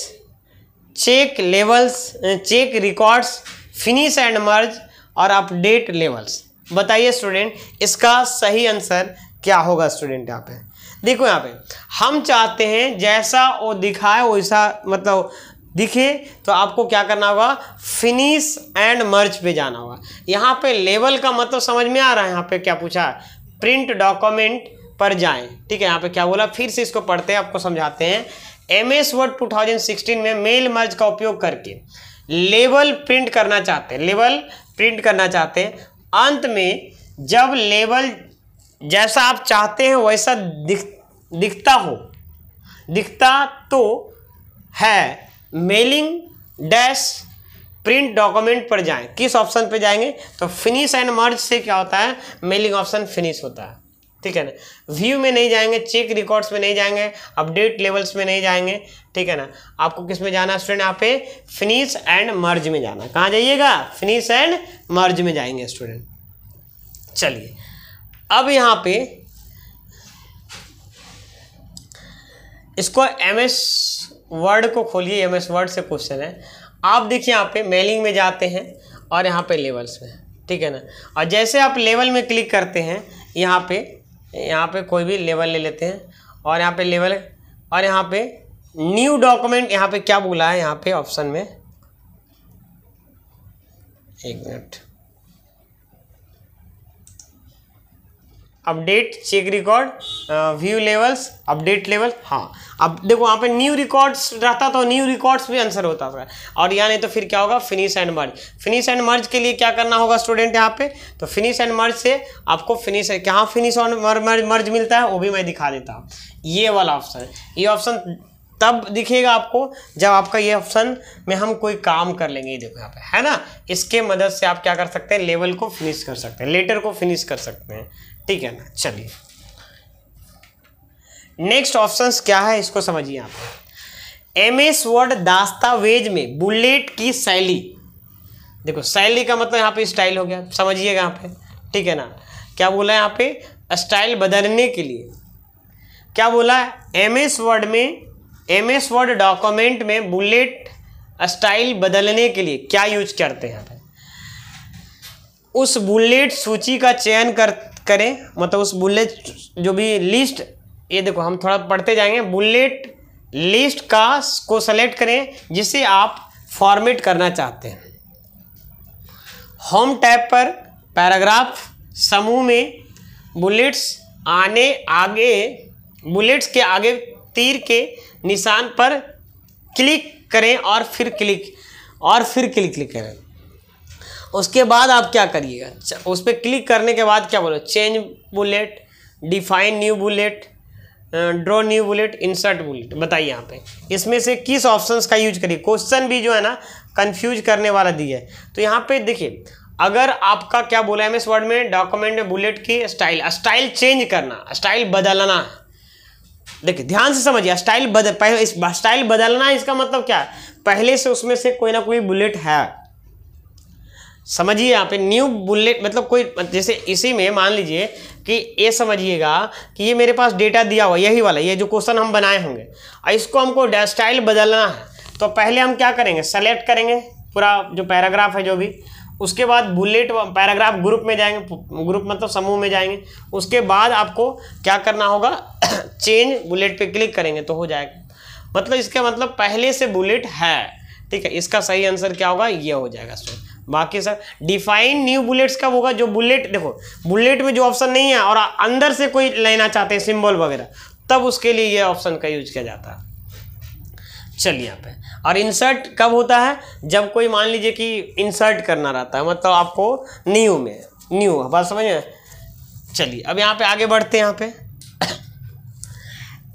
check levels, check records, finish and merge और अपडेट लेवल्स। बताइए स्टूडेंट, इसका सही आंसर क्या होगा स्टूडेंट? यहाँ पे देखो, यहाँ पे हम चाहते हैं जैसा वो दिखाए वैसा, मतलब दिखे, तो आपको क्या करना होगा, फिनिश एंड मर्ज पे जाना होगा। यहाँ पे लेवल का मतलब समझ में आ रहा है? यहाँ पे क्या पूछा, प्रिंट डॉक्यूमेंट पर जाएं, ठीक है। यहाँ पे क्या बोला, फिर से इसको पढ़ते हैं, आपको समझाते हैं। MS वर्ड 2016 में मेल मर्ज का उपयोग करके लेवल प्रिंट करना चाहते हैं, लेवल प्रिंट करना चाहते हैं। अंत में जब लेवल जैसा आप चाहते हैं वैसा दिखता तो है मेलिंग डैश प्रिंट डॉक्यूमेंट पर जाएं। किस ऑप्शन पे जाएंगे? तो फिनिश एंड मर्ज से क्या होता है, मेलिंग ऑप्शन फिनिश होता है, ठीक है ना। व्यू में नहीं जाएंगे, चेक रिकॉर्ड्स में नहीं जाएंगे, अपडेट लेवल्स में नहीं जाएंगे, ठीक है ना। आपको किस में जाना है स्टूडेंट? यहाँ पे फिनिश एंड मर्ज में जाना। कहाँ जाइएगा? फिनिश एंड मर्ज में जाएंगे स्टूडेंट। चलिए अब यहाँ पे इसको MS वर्ड को खोलिए, MS वर्ड से क्वेश्चन है। आप देखिए यहाँ पे मेलिंग में जाते हैं और यहाँ पे लेवल्स में, ठीक है ना। और जैसे आप लेवल में क्लिक करते हैं, यहाँ पे कोई भी लेवल ले लेते हैं और यहाँ पे लेवल, और यहाँ पे न्यू डॉक्यूमेंट, यहाँ पे क्या बोला है, यहाँ पे ऑप्शन में, एक minute, update, check record, view levels, update level. हाँ अब देखो यहाँ पे न्यू रिकॉर्ड्स रहता तो न्यू रिकॉर्ड्स भी आंसर होता था, और या नहीं तो फिर क्या होगा, finish and merge. Finish and मर्ज के लिए क्या करना होगा स्टूडेंट? यहाँ पे तो फिनिश एंड मर्ज से आपको फिनिश, कहाँ फिनिश और मर्ज मिलता है वो भी मैं दिखा देता हूँ। ये वाला ऑप्शन, ये ऑप्शन तब दिखेगा आपको जब आपका ये ऑप्शन में हम कोई काम कर लेंगे। ये देखो यहाँ पे है ना, इसके मदद से आप क्या कर सकते हैं, लेवल को फिनिश कर सकते हैं, लेटर को फिनिश कर सकते हैं, ठीक है ना। चलिए नेक्स्ट ऑप्शंस क्या है इसको समझिए आप। MS वर्ड दस्तावेज में बुलेट की शैली, देखो शैली का मतलब यहाँ पे स्टाइल हो गया, समझिएगा यहाँ पे, ठीक है ना। क्या बोला है यहाँ पे, स्टाइल बदलने के लिए क्या बोला है, MS वर्ड डॉक्यूमेंट में बुलेट स्टाइल बदलने के लिए क्या यूज करते हैं यहाँ पे, उस बुलेट सूची का चयन करें, मतलब उस बुलेट जो भी लिस्ट, ये देखो हम थोड़ा पढ़ते जाएंगे, बुलेट लिस्ट को सेलेक्ट करें जिसे आप फॉर्मेट करना चाहते हैं। होम टैब पर पैराग्राफ समूह में बुलेट्स के आगे तीर के निशान पर क्लिक करें और फिर क्लिक करें। उसके बाद आप क्या करिएगा, उस पर क्लिक करने के बाद क्या बोलो, change bullet, define new bullet, draw new bullet, insert bullet. बताइए यहाँ पे इसमें से किस ऑप्शंस का यूज करिए। क्वेश्चन भी जो है ना कंफ्यूज करने वाला दिया है। तो यहाँ पे देखिए, अगर आपका क्या बोला है MS वर्ड में, डॉक्यूमेंट में बुलेट की स्टाइल चेंज करना, स्टाइल बदलना है। देखिए ध्यान से समझिए, स्टाइल बदलना है, इसका मतलब क्या है, पहले से उसमें से कोई ना कोई बुलेट है। समझिए यहाँ पे न्यू बुलेट मतलब कोई, जैसे इसी में मान लीजिए कि ये समझिएगा कि ये मेरे पास डेटा दिया हुआ यही वाला, ये जो क्वेश्चन हम बनाए होंगे, और इसको हमको स्टाइल बदलना है। तो पहले हम क्या करेंगे, सेलेक्ट करेंगे पूरा जो पैराग्राफ है जो भी, उसके बाद बुलेट पैराग्राफ ग्रुप में जाएंगे, ग्रुप मतलब समूह में जाएंगे। उसके बाद आपको क्या करना होगा, चेंज बुलेट पे क्लिक करेंगे तो हो जाएगा। मतलब इसका मतलब पहले से बुलेट है, ठीक है। इसका सही आंसर क्या होगा, ये हो जाएगा। बाकी सर डिफाइन न्यू बुलेट्स कब होगा, जो बुलेट, देखो बुलेट में जो ऑप्शन नहीं है और अंदर से कोई लेना चाहते हैं सिंबल वगैरह, तब उसके लिए ये ऑप्शन का यूज किया जाता है। चलिए यहाँ पे, और इंसर्ट कब होता है, जब कोई मान लीजिए कि इंसर्ट करना रहता है, मतलब आपको न्यू बात समझ में। चलिए अब यहाँ पे आगे बढ़ते हैं। यहाँ पे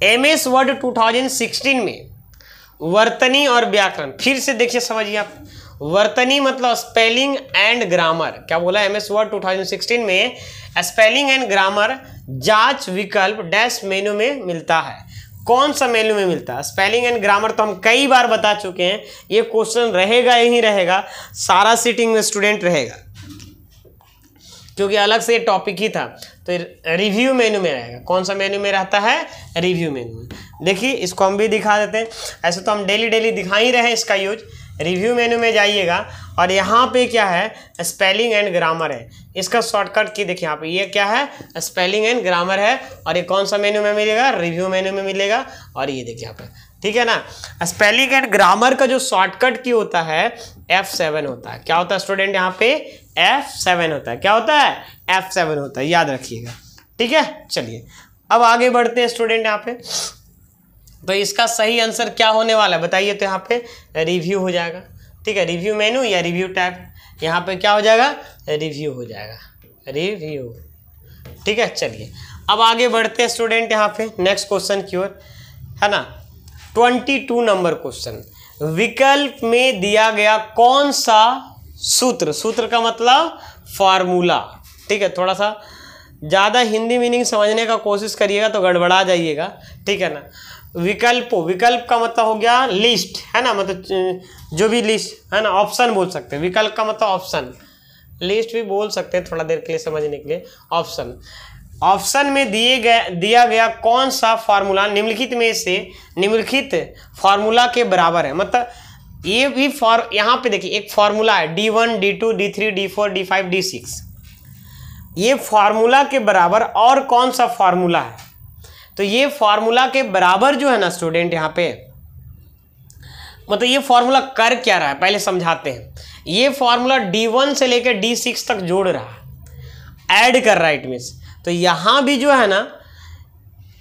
MS वर्ड 2016 में वर्तनी और व्याकरण, फिर से देखिए समझिए आप, वर्तनी मतलब स्पेलिंग एंड ग्रामर। क्या बोला, MS वर्ड 2016 में स्पेलिंग एंड ग्रामर जांच विकल्प डैश मेनू में मिलता है। कौन सा मेनू में मिलता है, स्पेलिंग एंड ग्रामर तो हम कई बार बता चुके हैं, ये क्वेश्चन रहेगा यही रहेगा, सारा सीटिंग में स्टूडेंट रहेगा, क्योंकि अलग से ये टॉपिक ही था। तो रिव्यू मेनू में रहेगा। कौन सा मेनू में रहता है, रिव्यू मेनू में। देखिए इसको हम भी दिखा देते हैं, ऐसे तो हम डेली दिखा ही रहे हैं इसका यूज। रिव्यू मेनू में जाइएगा और यहाँ पे क्या है, स्पेलिंग एंड ग्रामर है। इसका शॉर्टकट की देखिए यहाँ पे, ये क्या है, स्पेलिंग एंड ग्रामर है। और ये कौन सा मेनू में मिलेगा, रिव्यू मेनू में मिलेगा। और ये देखिए यहाँ पे, ठीक है ना। स्पेलिंग एंड ग्रामर का जो शॉर्टकट की होता है F7 होता है। क्या होता है स्टूडेंट, यहाँ पे F7 होता है। क्या होता है, F7 होता है, याद रखिएगा, ठीक है। चलिए अब आगे बढ़ते हैं स्टूडेंट। यहाँ पे तो इसका सही आंसर क्या होने वाला है बताइए। तो यहाँ पे रिव्यू हो जाएगा, ठीक है। रिव्यू मेनू या रिव्यू टैब, यहाँ पे क्या हो जाएगा, रिव्यू हो जाएगा, रिव्यू, ठीक है। चलिए अब आगे बढ़ते हैं स्टूडेंट। यहाँ पे नेक्स्ट क्वेश्चन की ओर, है ना। 22 नंबर क्वेश्चन, विकल्प में दिया गया कौन सा सूत्र का मतलब फॉर्मूला, ठीक है। थोड़ा सा ज़्यादा हिंदी मीनिंग समझने का कोशिश करिएगा तो गड़बड़ा जाइएगा, ठीक है ना। विकल्प का मतलब हो गया लिस्ट, है ना, मतलब जो भी लिस्ट है ना, ऑप्शन बोल सकते हैं। विकल्प का मतलब ऑप्शन, लिस्ट भी बोल सकते हैं थोड़ा देर के लिए समझने के लिए। ऑप्शन में दिया गया कौन सा फार्मूला निम्नलिखित में से निम्नलिखित फार्मूला के बराबर है। मतलब ये भी यहाँ पे देखिए एक फार्मूला है D1 D2 D3 D4 D5 D6, ये फार्मूला के बराबर और कौन सा फार्मूला है। तो ये फार्मूला के बराबर जो है ना स्टूडेंट, यहाँ पे मतलब ये फार्मूला कर क्या रहा है पहले समझाते हैं। ये फार्मूला D1 से लेकर D6 तक जोड़ रहा है, ऐड कर रहा है, इट मीन्स। तो यहाँ भी जो है ना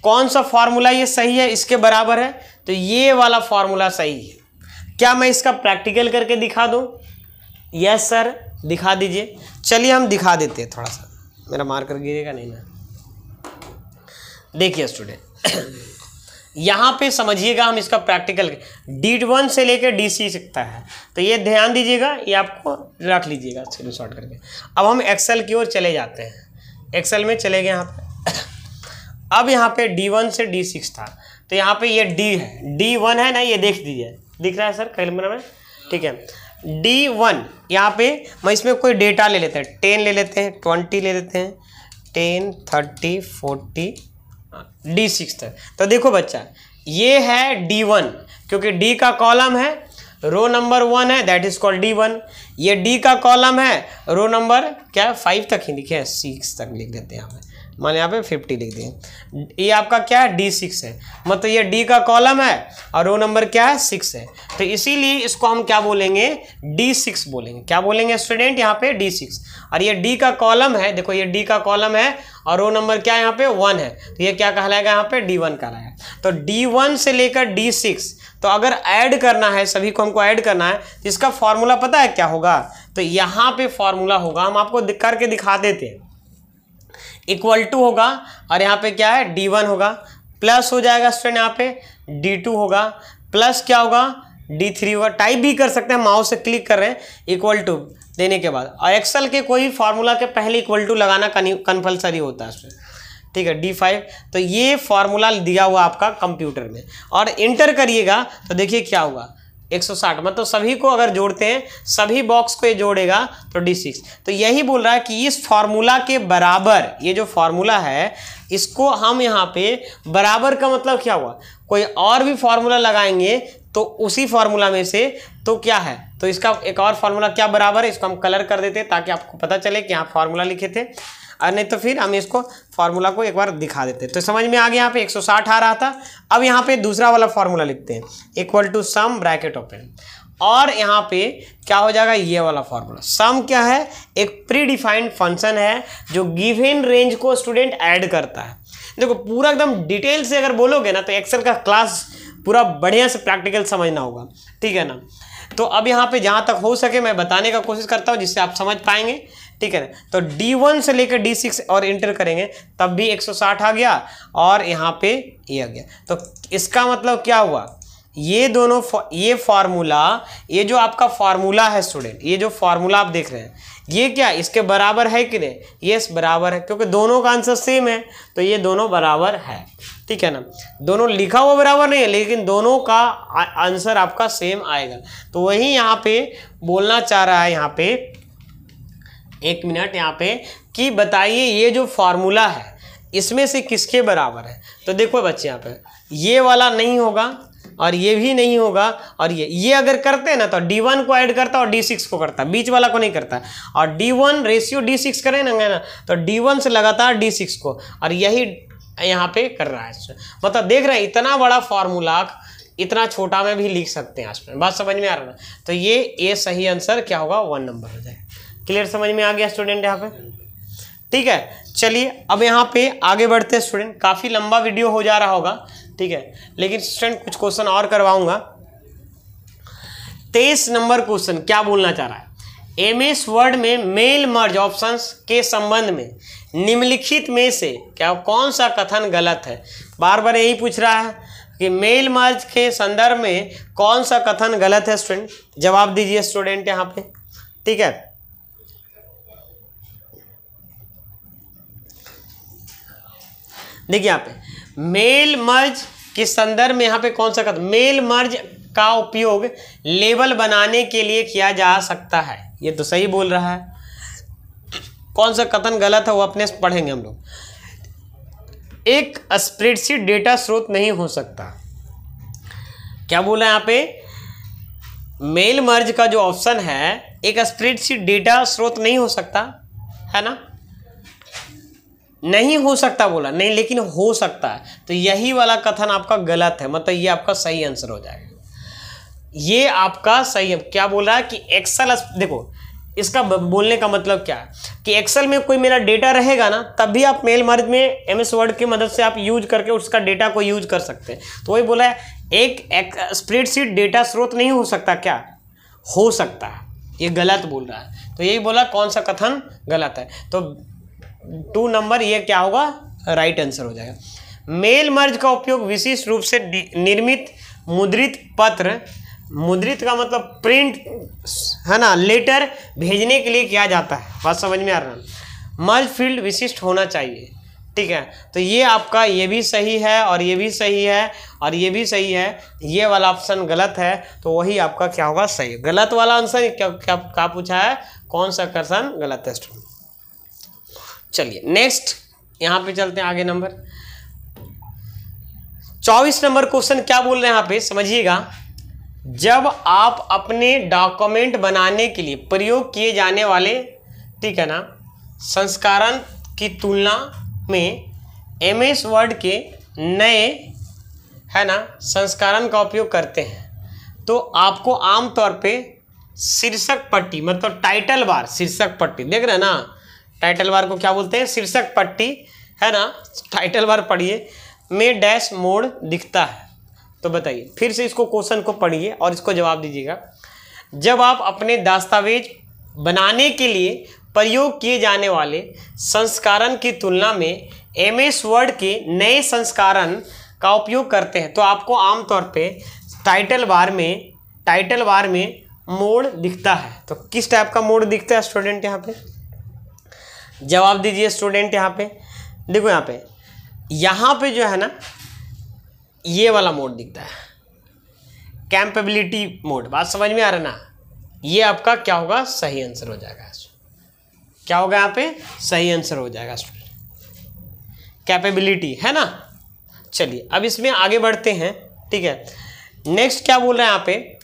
कौन सा फार्मूला ये सही है, इसके बराबर है, तो ये वाला फार्मूला सही है। क्या मैं इसका प्रैक्टिकल करके दिखा दूं? यस सर, दिखा दीजिए। चलिए हम दिखा देते हैं, थोड़ा सा मेरा मार्कर गिरेगा नहीं ना। देखिए स्टूडेंट यहाँ पे समझिएगा, हम इसका प्रैक्टिकल D1 से लेकर D6 तक है, तो ये ध्यान दीजिएगा, ये आपको रख लीजिएगा स्क्रीनशॉट करके। अब हम एक्सेल की ओर चले जाते हैं, एक्सेल में चले गए यहाँ पे। अब यहाँ पे D1 से D6 था, तो यहाँ पे ये D है, D1 है ना, ये देख दीजिए, दिख रहा है सर कैमरा में, ठीक है। D1 यहाँ पे मैं इसमें कोई डेटा ले लेते हैं, 10 ले लेते हैं, 20 ले लेते हैं, 10 30 40 D6 तक। तो देखो बच्चा, ये है D1, क्योंकि D का कॉलम है, रो नंबर 1 है, दैट इज कॉल्ड D1। ये D का कॉलम है, रो नंबर क्या 5 तक ही लिखे हैं, 6 तक लिख देते हैं यहाँ पे, मैंने यहाँ पे 50 लिख दिए। ये आपका क्या है, D6 है, मतलब ये D का कॉलम है और रो नंबर क्या है, 6 है, तो इसीलिए इसको हम क्या बोलेंगे, D6 बोलेंगे। क्या बोलेंगे स्टूडेंट, यहाँ पे D6। और ये D का कॉलम है, देखो ये D का कॉलम है और रो नंबर क्या है यहाँ पे 1 है, तो ये क्या कहलाएगा यहाँ पे, D1 कहलाएगा। तो D1 से लेकर D6, तो अगर ऐड करना है, सभी को हमको ऐड करना है, इसका फॉर्मूला पता है क्या होगा, तो यहाँ पे फॉर्मूला होगा, हम आपको करके दिखा देते हैं। इक्वल टू होगा और यहाँ पे क्या है, D1 होगा, प्लस हो जाएगा स्टूडेंट यहाँ पे D2 होगा, प्लस क्या होगा, D3 होगा। टाइप भी कर सकते हैं, माउस से क्लिक कर रहे हैं, इक्वल टू देने के बाद। और एक्सेल के कोई फार्मूला के पहले इक्वल टू लगाना कंपलसरी होता है स्टूडेंट, ठीक है, D5। तो ये फार्मूला दिया हुआ आपका कंप्यूटर में, और इंटर करिएगा तो देखिए क्या होगा, 160, मतलब सभी को अगर जोड़ते हैं, सभी बॉक्स को ये जोड़ेगा तो D6। तो यही बोल रहा है कि इस फार्मूला के बराबर, ये जो फार्मूला है इसको हम यहाँ पे बराबर का मतलब क्या हुआ, कोई और भी फार्मूला लगाएंगे तो उसी फार्मूला में से, तो क्या है, तो इसका एक और फार्मूला क्या बराबर है, इसको हम कलर कर देते हैं ताकि आपको पता चले कि यहाँ फार्मूला लिखे थे, और नहीं तो फिर हम इसको फार्मूला को एक बार दिखा देते हैं। तो समझ में आ गया, यहाँ पे 160 आ रहा था। अब यहाँ पे दूसरा वाला फार्मूला लिखते हैं, equal to sum bracket open, और यहाँ पे क्या हो जाएगा, ये वाला फार्मूला। सम क्या है, एक प्री डिफाइंड फंक्शन है जो गिवन रेंज को स्टूडेंट ऐड करता है। देखो पूरा एकदम डिटेल से अगर बोलोगे ना तो एक्सेल का क्लास पूरा बढ़िया से प्रैक्टिकल समझना होगा, ठीक है ना। तो अब यहाँ पे जहाँ तक हो सके मैं बताने का कोशिश करता हूँ जिससे आप समझ पाएंगे, ठीक है ना। तो D1 से लेकर D6 और इंटर करेंगे तब भी 160 आ गया, और यहाँ पे ये आ गया। तो इसका मतलब क्या हुआ, ये दोनों ये फार्मूला, ये जो आपका फार्मूला है स्टूडेंट, ये जो फार्मूला आप देख रहे हैं ये क्या इसके बराबर है कि नहीं, यस बराबर है, क्योंकि दोनों का आंसर सेम है, तो ये दोनों बराबर है, ठीक है ना। दोनों लिखा हुआ बराबर नहीं है लेकिन दोनों का आंसर आपका सेम आएगा। तो वही यहाँ पे बोलना चाह रहा है, यहाँ पे एक मिनट, यहाँ पे कि बताइए ये जो फार्मूला है इसमें से किसके बराबर है। तो देखो बच्चे यहाँ पे ये वाला नहीं होगा और ये भी नहीं होगा, और ये अगर करते हैं ना तो D1 को ऐड करता और D6 को करता, बीच वाला को नहीं करता। और D1 रेशियो D6 करें ना तो D1 से लगातार D6 को, और यही यहाँ पे कर रहा है। मतलब देख रहे हैं इतना बड़ा फार्मूला इतना छोटा में भी लिख सकते हैं, इसमें बात समझ में आ रहा है। तो ये सही आंसर क्या होगा, 1 नंबर हो जाएगा। क्लियर, समझ में आ गया स्टूडेंट यहाँ पे, ठीक है। चलिए अब यहाँ पे आगे बढ़ते हैं स्टूडेंट, काफ़ी लंबा वीडियो हो जा रहा होगा, ठीक है, लेकिन स्टूडेंट कुछ क्वेश्चन और करवाऊंगा। 23 नंबर क्वेश्चन क्या बोलना चाह रहा है, MS वर्ड में मेल मर्ज ऑप्शंस के संबंध में निम्नलिखित में से क्या कौन सा कथन गलत है। बार बार यही पूछ रहा है कि मेल मर्ज के संदर्भ में कौन सा कथन गलत है। स्टूडेंट जवाब दीजिए स्टूडेंट यहाँ पे, ठीक है। देखिए यहाँ पे मेल मर्ज के संदर्भ में यहाँ पे कौन सा कथन, मेल मर्ज का उपयोग लेबल बनाने के लिए किया जा सकता है, ये तो सही बोल रहा है। कौन सा कथन गलत है वो अपने से पढ़ेंगे हम लोग। एक स्प्रेडशीट डेटा स्रोत नहीं हो सकता, क्या बोला यहाँ पे, मेल मर्ज का जो ऑप्शन है एक स्प्रेडशीट डेटा स्रोत नहीं हो सकता है ना, नहीं हो सकता बोला नहीं, लेकिन हो सकता है। तो यही वाला कथन आपका गलत है, मतलब ये आपका सही आंसर हो जाएगा। ये आपका सही है। क्या बोल रहा है कि एक्सेल, देखो इसका बोलने का मतलब क्या है कि एक्सेल में कोई मेरा डेटा रहेगा ना तब भी आप मेल मर्ज में MS वर्ड की मदद से आप यूज करके उसका डेटा को यूज कर सकते हैं। तो वही बोला है एक स्प्रेडशीट डेटा स्रोत नहीं हो सकता, क्या हो सकता है, ये गलत बोल रहा है। तो यही बोला कौन सा कथन गलत है। तो 2 नंबर ये क्या होगा, राइट आंसर हो जाएगा। मेल मर्ज का उपयोग विशिष्ट रूप से निर्मित मुद्रित पत्र, मुद्रित का मतलब प्रिंट है ना, लेटर भेजने के लिए किया जाता है, बात समझ में आ रहा है। मर्ज फील्ड विशिष्ट होना चाहिए, ठीक है। तो ये आपका ये भी सही है और ये भी सही है और ये भी सही है, ये वाला ऑप्शन गलत है। तो वही आपका क्या होगा, सही। गलत वाला आंसर क्या पूछा है, कौन सा क्वेश्चन गलत है स्टूडेंट। चलिए नेक्स्ट यहाँ पे चलते हैं आगे। नंबर 24 नंबर क्वेश्चन क्या बोल रहे हैं यहाँ पे, समझिएगा। जब आप अपने डॉक्यूमेंट बनाने के लिए प्रयोग किए जाने वाले, ठीक है ना, संस्करण की तुलना में MS वर्ड के नए, है ना, संस्करण का उपयोग करते हैं तो आपको आमतौर पे शीर्षक पट्टी, मतलब टाइटल बार, शीर्षक पट्टी देख रहे हैं ना, टाइटल बार को क्या बोलते हैं, शीर्षक पट्टी, है ना, टाइटल बार पढ़िए, में डैश मोड दिखता है। तो बताइए, फिर से इसको क्वेश्चन को पढ़िए और इसको जवाब दीजिएगा। जब आप अपने दस्तावेज बनाने के लिए प्रयोग किए जाने वाले संस्करण की तुलना में MS वर्ड के नए संस्करण का उपयोग करते हैं तो आपको आमतौर पे टाइटल बार में मोड दिखता है। तो किस टाइप का मोड दिखता है स्टूडेंट, यहाँ पे जवाब दीजिए स्टूडेंट। यहाँ पे देखो, यहाँ पे जो है ना, ये वाला मोड दिखता है, कैपेबिलिटी मोड। बात समझ में आ रहा ना, ये आपका क्या होगा, सही आंसर हो जाएगा। क्या होगा यहाँ पे, सही आंसर हो जाएगा स्टूडेंट, कैपेबिलिटी, है ना। चलिए अब इसमें आगे बढ़ते हैं, ठीक है। नेक्स्ट क्या बोल रहा है यहाँ पे,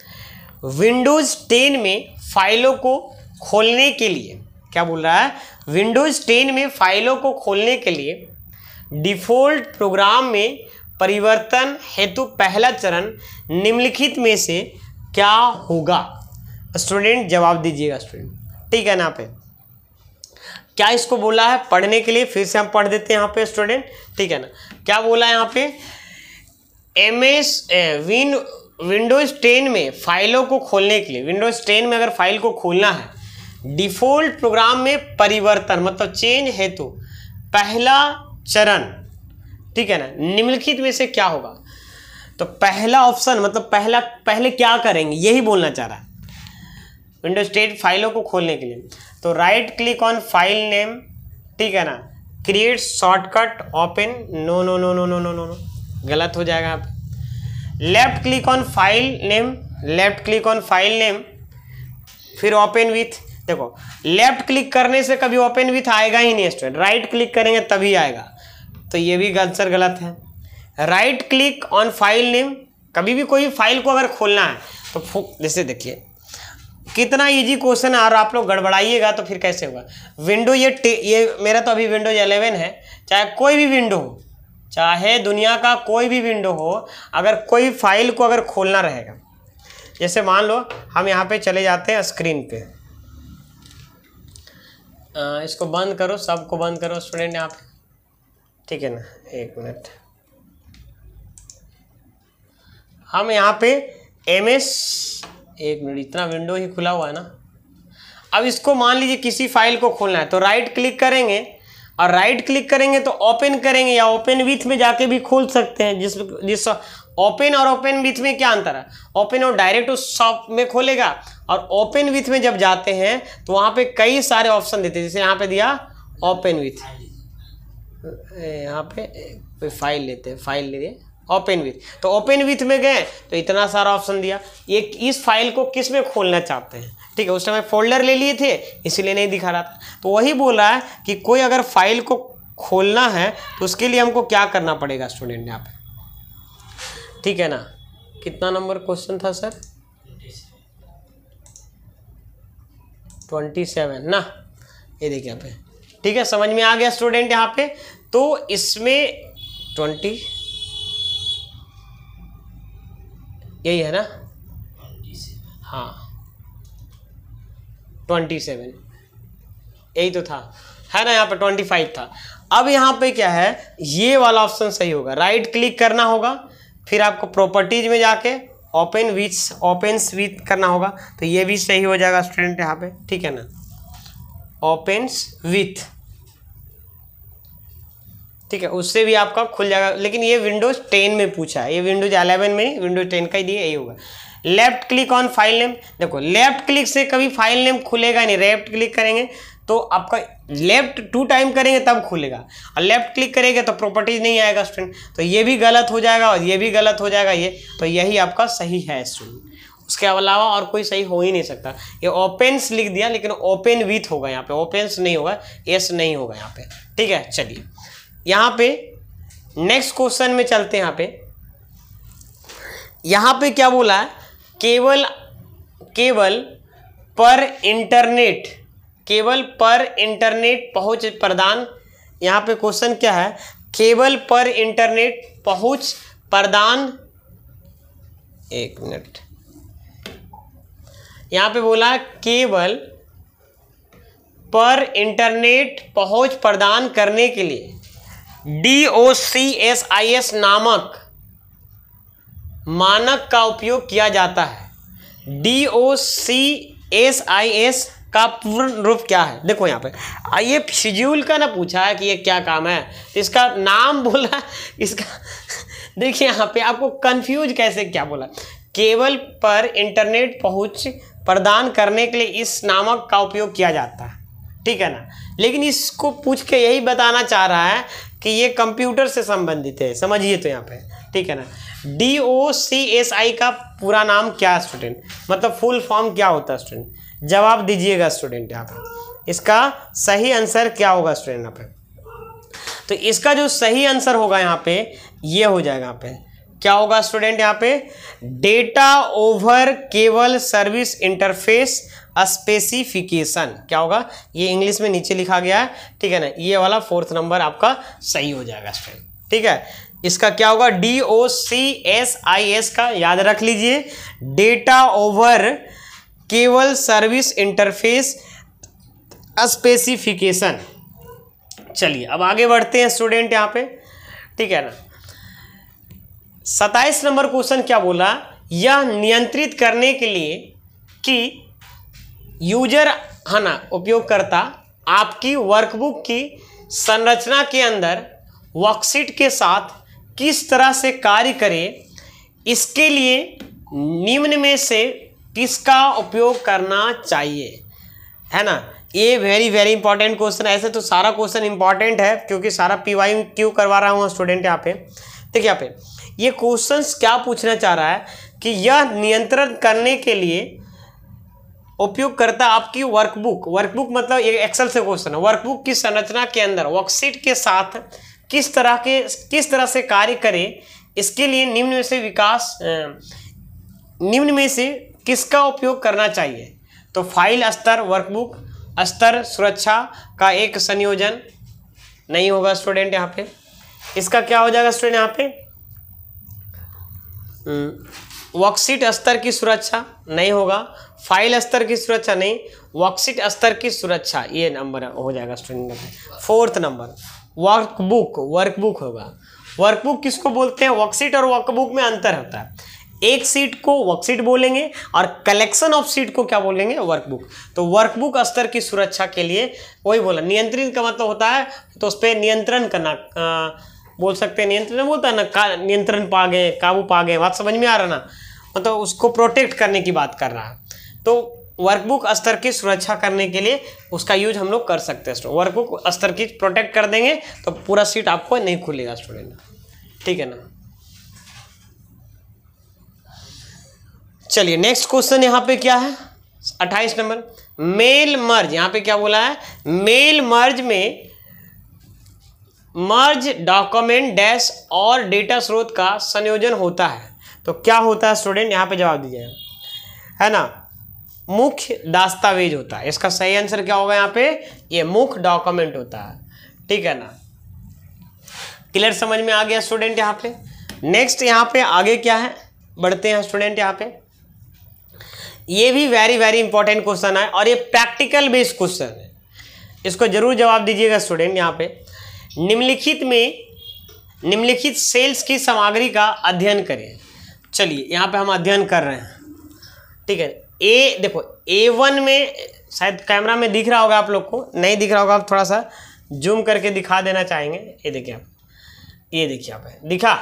विंडोज 10 में फाइलों को खोलने के लिए, क्या बोल रहा है, विंडोज 10 में फाइलों को खोलने के लिए डिफ़ॉल्ट प्रोग्राम में परिवर्तन हेतु पहला चरण निम्नलिखित में से क्या होगा। स्टूडेंट जवाब दीजिएगा स्टूडेंट, ठीक है ना। पे क्या इसको बोला है पढ़ने के लिए, फिर से हम पढ़ देते हैं यहाँ पे स्टूडेंट, ठीक है ना। क्या बोला है यहाँ पे, विंडोज 10 में फाइलों को खोलने के लिए, विंडोज 10 में अगर फाइल को खोलना है, डिफ़ॉल्ट प्रोग्राम में परिवर्तन मतलब चेंज हेतु पहला चरण, ठीक है ना, निम्नलिखित में से क्या होगा। तो पहला ऑप्शन मतलब पहले क्या करेंगे, यही बोलना चाह रहा है। विंडोज 10 फाइलों को खोलने के लिए तो right click on file name, ठीक है ना, create shortcut open, no no no no no no no, गलत हो जाएगा यहाँ पे। Left click on file name, फिर ओपन विथ। देखो, लेफ्ट क्लिक करने से कभी ओपन विथ आएगा ही नहीं स्टूडेंट, राइट क्लिक करेंगे तभी आएगा, तो ये भी आंसर गलत है। Right click on file name, कभी भी कोई फाइल को अगर खोलना है तो जैसे देखिए कितना इजी क्वेश्चन है, और आप लोग गड़बड़ाइएगा तो फिर कैसे होगा। विंडो ये मेरा तो अभी विंडोज 11 है, चाहे कोई भी विंडो हो, चाहे दुनिया का कोई भी विंडो हो, अगर कोई फाइल को अगर खोलना रहेगा, जैसे मान लो हम यहाँ पे चले जाते हैं स्क्रीन पे, इसको बंद करो, सबको बंद करो स्टूडेंट यहाँ पे, ठीक है ना। एक मिनट, हम यहाँ पे MS, एक मिनट, इतना विंडो ही खुला हुआ है ना। अब इसको मान लीजिए किसी फाइल को खोलना है तो राइट क्लिक करेंगे, और राइट क्लिक करेंगे तो ओपन करेंगे, या ओपन विथ में जाके भी खोल सकते हैं। जिस ओपन और ओपन विथ में क्या अंतर है, ओपन और डायरेक्ट उस शॉप में खोलेगा, और ओपन विथ में जब जाते हैं तो वहाँ पे कई सारे ऑप्शन देते हैं, जैसे यहाँ पे दिया ओपन विथ, यहाँ पे फाइल लेते हैं, फाइल ले लिए ओपन विथ, तो ओपन विथ में गए तो इतना सारा ऑप्शन दिया। ये इस फाइल को किस में खोलना चाहते हैं, ठीक है, उस समय फोल्डर ले लिए थे इसीलिए नहीं दिखा रहा था। तो वही बोल रहा है कि कोई अगर फाइल को खोलना है तो उसके लिए हमको क्या करना पड़ेगा स्टूडेंट यहाँ पे, ठीक है ना। कितना नंबर क्वेश्चन था सर, 27 ना, ये देखिए यहाँ पे, ठीक है, समझ में आ गया स्टूडेंट यहाँ पे। तो इसमें 20 यही है ना, हाँ 27 यही तो था, है ना, यहाँ पे 25 था। अब यहाँ पे क्या है, ये वाला ऑप्शन सही होगा, राइट क्लिक करना होगा, फिर आपको प्रॉपर्टीज में जाके ओपन विथ करना होगा, तो ये भी सही हो जाएगा स्टूडेंट यहाँ पे, ठीक है ना, ओपन्स विथ, ठीक है, उससे भी आपका खुल जाएगा। लेकिन ये विंडोज 10 में पूछा है, ये विंडोज 11 में विंडोज 10 का ही दिया, यही होगा। Left click on file name, देखो लेफ्ट क्लिक से कभी फाइल नेम खुलेगा नहीं, लेफ्ट क्लिक करेंगे तो आपका लेफ्ट 2 टाइम करेंगे तब खुलेगा, और लेफ्ट क्लिक करेंगे तो प्रॉपर्टीज नहीं आएगा स्टूडेंट, तो ये भी गलत हो जाएगा और ये भी गलत हो जाएगा, ये तो यही आपका सही है स्टूडेंट, उसके अलावा और कोई सही हो ही नहीं सकता। ये ओपन्स लिख दिया लेकिन ओपन विथ होगा यहाँ पे, ओपन्स नहीं होगा, एस नहीं होगा यहाँ पे, ठीक है। चलिए यहाँ पे नेक्स्ट क्वेश्चन में चलते हैं। यहाँ पे क्या बोला है, केवल पर इंटरनेट पहुंच प्रदान यहाँ पे क्वेश्चन क्या है, केबल पर इंटरनेट पहुंच प्रदान, एक मिनट, यहाँ पे बोला केबल पर इंटरनेट पहुंच प्रदान करने के लिए DOCSIS नामक मानक का उपयोग किया जाता है। DOCSIS का पूर्ण रूप क्या है? देखो यहाँ पे ये शेड्यूल का ना पूछा है कि ये क्या काम है, इसका नाम बोला इसका देखिए यहाँ पे आपको कंफ्यूज कैसे क्या बोला, केबल पर इंटरनेट पहुंच प्रदान करने के लिए इस नामक का उपयोग किया जाता है, ठीक है ना। लेकिन इसको पूछ के यही बताना चाह रहा है कि ये कंप्यूटर से संबंधित है, समझिए तो यहाँ पे, ठीक है ना। DOCSI का पूरा नाम क्या है स्टूडेंट, मतलब फुल फॉर्म क्या होता है स्टूडेंट, जवाब दीजिएगा स्टूडेंट यहाँ पे। इसका सही आंसर क्या होगा स्टूडेंट यहाँ पे, तो इसका जो सही आंसर होगा यहाँ पे ये हो जाएगा, यहाँ पे क्या होगा स्टूडेंट, यहाँ पे data over cable service interface specification, क्या होगा, ये इंग्लिश में नीचे लिखा गया है, ठीक है ना। ये वाला 4th नंबर आपका सही हो जाएगा स्टूडेंट, ठीक है। इसका क्या होगा, DOCSIS का याद रख लीजिए, data over cable service interface specification. चलिए अब आगे बढ़ते हैं स्टूडेंट यहाँ पे, ठीक है ना। 27 नंबर क्वेश्चन क्या बोला, यह नियंत्रित करने के लिए कि यूजर है ना, उपयोगकर्ता आपकी वर्कबुक की संरचना के अंदर वर्कशीट के साथ किस तरह से कार्य करे, इसके लिए निम्न में से किसका उपयोग करना चाहिए, है ना। ये वेरी वेरी इंपॉर्टेंट क्वेश्चन। ऐसे तो सारा क्वेश्चन इंपॉर्टेंट है क्योंकि सारा PYQ करवा रहा हूँ स्टूडेंट यहाँ पे। देखिए यहाँ पे ये क्वेश्चंस क्या पूछना चाह रहा है कि यह नियंत्रण करने के लिए उपयोगकर्ता आपकी वर्कबुक मतलब ये एक्सेल से क्वेश्चन है, वर्कबुक की संरचना के अंदर वर्कशीट के साथ किस तरह से कार्य करे, इसके लिए निम्न में से किसका उपयोग करना चाहिए। तो फाइल स्तर, वर्कबुक स्तर, सुरक्षा का एक संयोजन नहीं होगा स्टूडेंट यहाँ पे। इसका क्या हो जाएगा स्टूडेंट यहाँ पे, वर्कशीट स्तर की सुरक्षा नहीं होगा, फाइल स्तर की सुरक्षा नहीं, वर्कशीट स्तर की सुरक्षा, ये नंबर हो जाएगा स्टूडेंट। 4th नंबर वर्कबुक होगा। वर्कबुक किसको बोलते हैं, वर्कशीट और वर्कबुक में अंतर होता है। एक सीट को वर्कशीट बोलेंगे और कलेक्शन ऑफ सीट को क्या बोलेंगे, वर्कबुक। तो वर्कबुक स्तर की सुरक्षा के लिए वही बोला, नियंत्रित का मतलब होता है तो उस पर नियंत्रण करना, बोल सकते हैं नियंत्रण बोलता है ना, नियंत्रण पा गए, काबू पा गए, बात समझ में आ रहा ना, मतलब उसको प्रोटेक्ट करने की बात कर रहा है। तो वर्कबुक स्तर की सुरक्षा करने के लिए उसका यूज हम लोग कर सकते हैं। वर्कबुक स्तर की प्रोटेक्ट कर देंगे तो पूरा सीट आपको नहीं खुलेगा स्टूडेंट, ठीक है ना। चलिए नेक्स्ट क्वेश्चन यहाँ पे क्या है, 28 नंबर, मेल मर्ज। यहाँ पे क्या बोला है, मेल मर्ज में मर्ज डॉक्यूमेंट डैश और डेटा स्रोत का संयोजन होता है। तो क्या होता है स्टूडेंट, यहाँ पे जवाब दीजिए, है ना, मुख्य दस्तावेज होता है। इसका सही आंसर क्या होगा यहाँ पे, ये मुख्य डॉक्यूमेंट होता है, ठीक है ना। क्लियर, समझ में आ गया स्टूडेंट यहाँ पे। नेक्स्ट यहाँ पे आगे क्या है, बढ़ते हैं स्टूडेंट यहाँ पे। ये भी वेरी वेरी इंपॉर्टेंट क्वेश्चन है और ये प्रैक्टिकल बेस्ड क्वेश्चन है, इसको जरूर जवाब दीजिएगा स्टूडेंट। यहाँ पे निम्नलिखित सेल्स की सामग्री का अध्ययन करें। चलिए यहाँ पे हम अध्ययन कर रहे हैं, ठीक है। देखो A1 में शायद कैमरा में दिख रहा होगा, आप लोग को नहीं दिख रहा होगा, आप थोड़ा सा जूम करके दिखा देना चाहेंगे। ये देखिए आप, ये देखिए आप, दिखा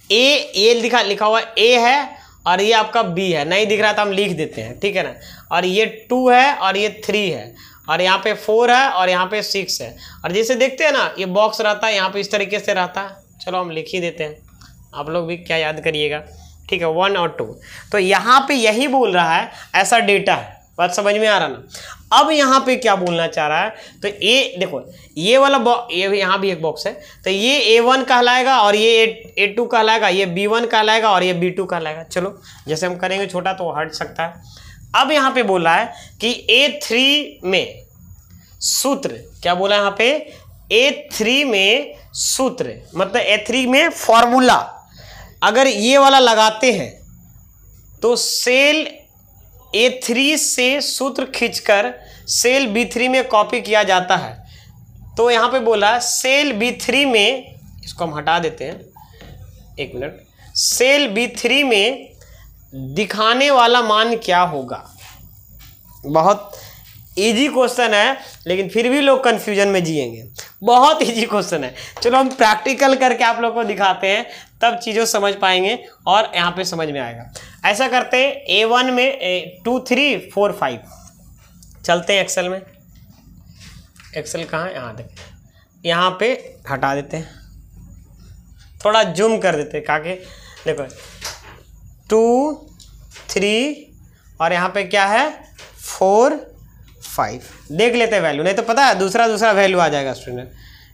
ये लिखा हुआ A है और ये आपका B है, नहीं दिख रहा तो हम लिख देते हैं, ठीक है ना। और ये 2 है और ये 3 है और यहाँ पे 4 है और यहाँ पे 6 है। और जैसे देखते हैं ना ये बॉक्स रहता है यहाँ पे इस तरीके से रहता है, चलो हम लिख ही देते हैं, आप लोग भी क्या याद करिएगा, ठीक है, 1 और 2। तो यहाँ पे यही बोल रहा है, ऐसा डेटा है, बात समझ में आ रहा ना। अब यहाँ पे क्या बोलना चाह रहा है, तो ये देखो ये वाला ये यहाँ भी एक बॉक्स है, तो ये A1 कहलाएगा और ये A2 कहलाएगा, ये B1 कहलाएगा और ये B2 कहलाएगा। चलो जैसे हम करेंगे छोटा तो हट सकता है। अब यहाँ पे बोला है कि A3 में सूत्र, क्या बोला यहाँ पे, A3 में सूत्र, मतलब A3 में फॉर्मूला अगर ये वाला लगाते हैं तो सेल A3 से सूत्र खींचकर सेल B3 में कॉपी किया जाता है। तो यहाँ पे बोला सेल B3 में, इसको हम हटा देते हैं, एक मिनट, सेल B3 में दिखाने वाला मान क्या होगा। बहुत इजी क्वेश्चन है, लेकिन फिर भी लोग कंफ्यूजन में जिएंगे। बहुत इजी क्वेश्चन है, चलो हम प्रैक्टिकल करके आप लोगों को दिखाते हैं, तब चीज़ों समझ पाएंगे और यहाँ पे समझ में आएगा। ऐसा करते हैं, A1 में 2 3 4 5 चलते हैं एक्सेल में। एक्सेल कहाँ है, यहाँ देखें, यहाँ पे हटा देते हैं, थोड़ा जूम कर देते हैं, ताकि देखो 2 3 और यहाँ पे क्या है 4 5 देख लेते हैं वैल्यू, नहीं तो पता है दूसरा वैल्यू आ जाएगा स्टूडेंट।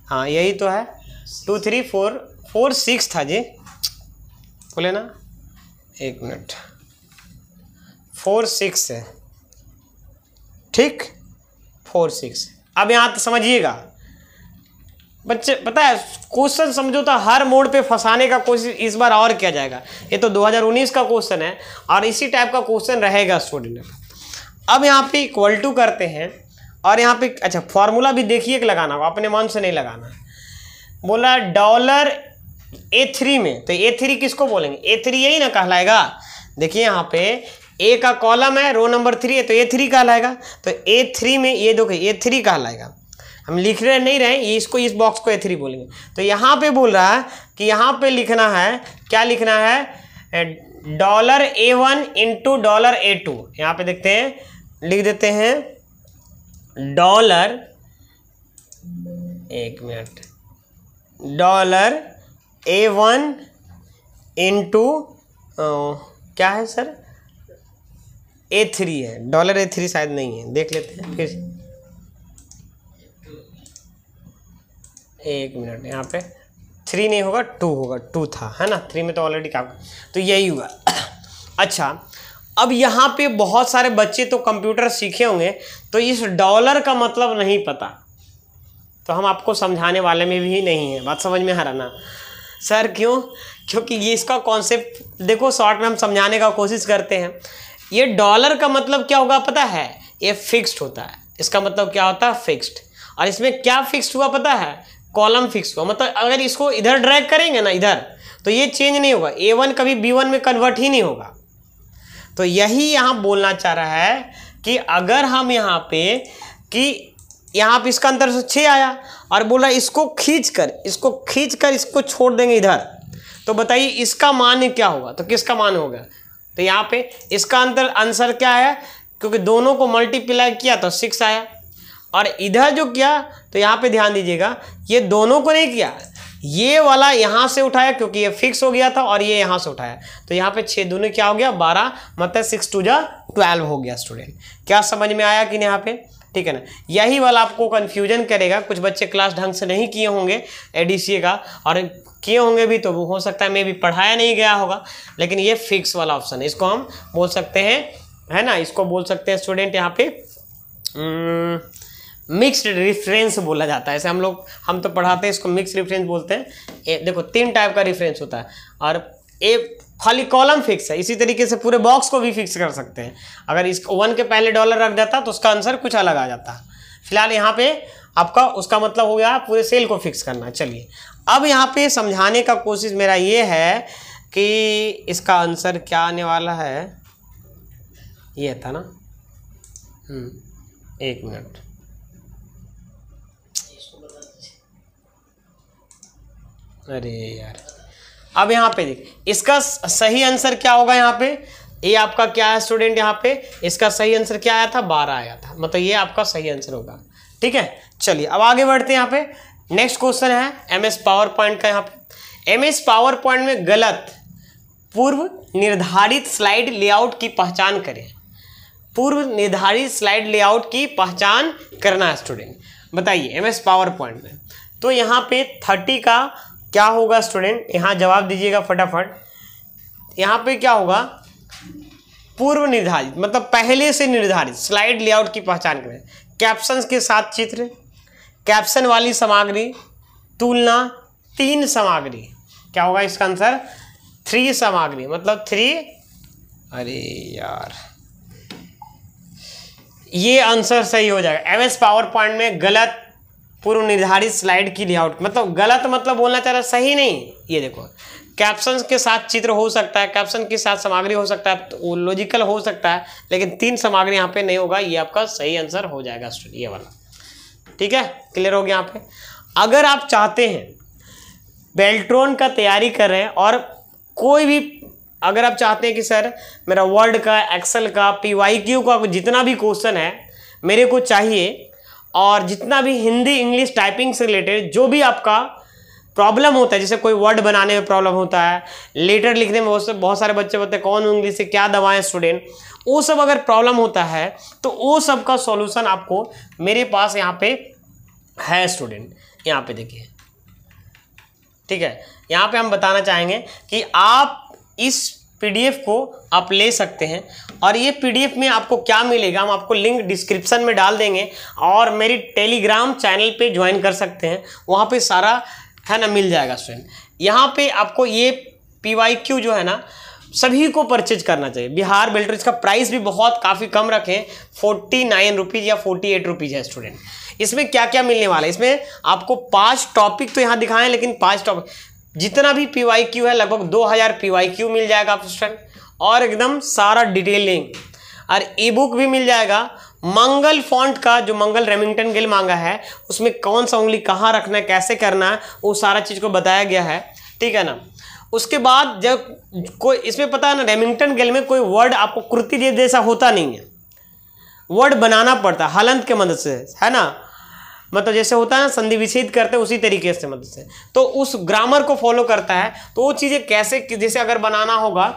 हाँ यही तो है, 2 3 4 4 6 था जी, बोले ना, एक मिनट, 4 6 है, ठीक, 4 6। अब यहाँ तो समझिएगा बच्चे, पता है क्वेश्चन समझो तो हर मोड पे फंसाने का कोशिश इस बार और किया जाएगा। ये तो 2019 का क्वेश्चन है और इसी टाइप का क्वेश्चन रहेगा स्टूडेंट। अब यहाँ पे इक्वल टू करते हैं और यहाँ पे अच्छा फॉर्मूला भी देखिए कि लगाना होगा, अपने मन से नहीं लगाना। बोला डॉलर A3 में, तो A3 किसको बोलेंगे, A3 यही ना कहलाएगा। देखिए यहाँ पे A का कॉलम है, रो नंबर 3 है, तो A3 कहलाएगा। तो A3 में ये देखो A3 कहलाएगा, हम लिख रहे नहीं रहे, ये इसको, इस बॉक्स को A3 बोलेंगे। तो यहाँ पे बोल रहा है कि यहाँ पे लिखना है, क्या लिखना है, dollar A1 into dollar A2। यहाँ पे देखते हैं, लिख देते हैं डॉलर, एक मिनट, डॉलर A1 इंटू क्या है सर, A3 है, डॉलर A3 शायद नहीं है, देख लेते हैं फिर, एक मिनट, यहाँ पे 3 नहीं होगा 2 होगा, 2 था, है ना, 3 में तो ऑलरेडी काम, तो यही हुआ। अच्छा अब यहाँ पे बहुत सारे बच्चे तो कंप्यूटर सीखे होंगे, तो इस डॉलर का मतलब नहीं पता, तो हम आपको समझाने वाले में भी नहीं है, बात समझ में आ रहा ना सर, क्यों, क्योंकि ये इसका कॉन्सेप्ट देखो शॉर्ट में हम समझाने का कोशिश करते हैं। ये डॉलर का मतलब क्या होगा पता है, ये फिक्स्ड होता है, इसका मतलब क्या होता है, फिक्स्ड। और इसमें क्या फिक्स्ड हुआ पता है, कॉलम फिक्स हुआ, मतलब अगर इसको इधर ड्रैग करेंगे ना इधर, तो ये चेंज नहीं होगा, A1 कभी B1 में कन्वर्ट ही नहीं होगा। तो यही यहाँ बोलना चाह रहा है कि अगर हम यहाँ पे कि यहाँ पे इसका अंतर 6 आया और बोला इसको खींचकर इसको छोड़ देंगे इधर, तो बताइए इसका मान क्या होगा, तो किसका मान होगा, तो यहाँ पे इसका आंसर क्या है, क्योंकि दोनों को मल्टीप्लाई किया तो 6 आया, और इधर जो किया तो यहाँ पे ध्यान दीजिएगा, ये दोनों को नहीं किया, ये वाला यहाँ से उठाया क्योंकि ये फिक्स हो गया था, और ये यहाँ से उठाया, तो यहाँ पे 6 दूनी क्या हो गया 12, मतलब 6 2 12 हो गया। स्टूडेंट क्या समझ में आया कि नहीं यहाँ पे, ठीक है ना। यही वाला आपको कन्फ्यूजन करेगा, कुछ बच्चे क्लास ढंग से नहीं किए होंगे ADCA का, और किए होंगे भी तो हो सकता है मे भी पढ़ाया नहीं गया होगा, लेकिन ये फिक्स वाला ऑप्शन है, इसको हम बोल सकते हैं, है ना, इसको बोल सकते हैं स्टूडेंट यहाँ पे मिक्स्ड रेफरेंस बोला जाता है। ऐसे हम तो पढ़ाते हैं, इसको मिक्स्ड रेफरेंस बोलते हैं। देखो 3 टाइप का रेफरेंस होता है, और एक खाली कॉलम फिक्स है, इसी तरीके से पूरे बॉक्स को भी फिक्स कर सकते हैं। अगर इस 1 के पहले डॉलर रख जाता तो उसका आंसर कुछ अलग आ जाता। फिलहाल यहाँ पे आपका उसका मतलब हो गया पूरे सेल को फिक्स करना। चलिए अब यहाँ पे समझाने का कोशिश मेरा ये है कि इसका आंसर क्या आने वाला है, ये था ना, एक मिनट, अरे यार, अब यहाँ पे देख, इसका सही आंसर क्या होगा, यहाँ पे ये आपका क्या है स्टूडेंट, यहाँ पे इसका सही आंसर क्या आया था 12 आया था, मतलब ये आपका सही आंसर होगा। ठीक है, चलिए अब आगे बढ़ते हैं। यहाँ पे नेक्स्ट क्वेश्चन है MS पावर पॉइंट का। यहाँ पे MS पावर पॉइंट में गलत पूर्व निर्धारित स्लाइड लेआउट की पहचान करें। पूर्व निर्धारित स्लाइड लेआउट की पहचान करना है स्टूडेंट, बताइए MS पावर पॉइंट में। तो यहाँ पे 30 का क्या होगा स्टूडेंट, यहाँ जवाब दीजिएगा फटाफट। यहाँ पे क्या होगा, पूर्व निर्धारित मतलब पहले से निर्धारित स्लाइड लेआउट की पहचान करें। कैप्शन के साथ चित्र, कैप्शन वाली सामग्री, तुलना, 3 सामग्री। क्या होगा इसका आंसर? 3 सामग्री, मतलब 3। अरे यार, ये आंसर सही हो जाएगा। एमएस पावर पॉइंट में गलत पूर्व निर्धारित स्लाइड की लेआउट, मतलब गलत मतलब बोलना चाह रहा, सही नहीं। ये देखो, कैप्शन के साथ चित्र हो सकता है, कैप्शन के साथ सामग्री हो सकता है, तो लॉजिकल हो सकता है, लेकिन 3 सामग्री यहाँ पे नहीं होगा। ये आपका सही आंसर हो जाएगा स्टूडेंट, ये वाला। ठीक है, क्लियर हो गया यहाँ पे। अगर आप चाहते हैं बेल्ट्रॉन का तैयारी कर रहे हैं और कोई भी, अगर आप चाहते हैं कि सर मेरा वर्ड का, एक्सेल का, PYQ का जितना भी क्वेश्चन है मेरे को चाहिए, और जितना भी हिंदी इंग्लिश टाइपिंग से रिलेटेड जो भी आपका प्रॉब्लम होता है, जैसे कोई वर्ड बनाने में प्रॉब्लम होता है, लेटर लिखने में बहुत सारे बच्चे बोलते हैं कौन इंग्लिश से क्या दबाएं स्टूडेंट, वो सब अगर प्रॉब्लम होता है तो वो सब का सॉल्यूशन आपको मेरे पास यहाँ पे है स्टूडेंट। यहाँ पे देखिए, ठीक है, यहाँ पे हम बताना चाहेंगे कि आप इस PDF को आप ले सकते हैं, और ये PDF में आपको क्या मिलेगा हम आपको लिंक डिस्क्रिप्शन में डाल देंगे, और मेरी टेलीग्राम चैनल पे ज्वाइन कर सकते हैं, वहाँ पे सारा है ना मिल जाएगा स्टूडेंट। यहाँ पे आपको ये PYQ जो है ना सभी को परचेज करना चाहिए। बिहार बेल्ट्रॉन, इसका प्राइस भी बहुत काफ़ी कम रखें, 49 रुपीज़ या 48 रुपीज़ है स्टूडेंट। इसमें क्या क्या मिलने वाला है, इसमें आपको 5 टॉपिक तो यहाँ दिखाएं, लेकिन 5 टॉपिक जितना भी PYQ है लगभग 2000 PYQ मिल जाएगा आप स्टूडेंट, और एकदम सारा डिटेलिंग, और ई बुक भी मिल जाएगा। मंगल फॉन्ट का जो मंगल रेमिंगटन गिल मांगा है, उसमें कौन सा उंगली कहाँ रखना है, कैसे करना है, वो सारा चीज़ को बताया गया है। ठीक है ना। उसके बाद जब कोई इसमें पता है ना, रेमिंगटन गिल में कोई वर्ड आपको कृति जैसा होता नहीं है, वर्ड बनाना पड़ता है हलंत के मदद से, है ना, मतलब जैसे होता है ना संधि विच्छेद करते हैं उसी तरीके से मदद से, तो उस ग्रामर को फॉलो करता है। तो वो चीज़ें कैसे, जैसे अगर बनाना होगा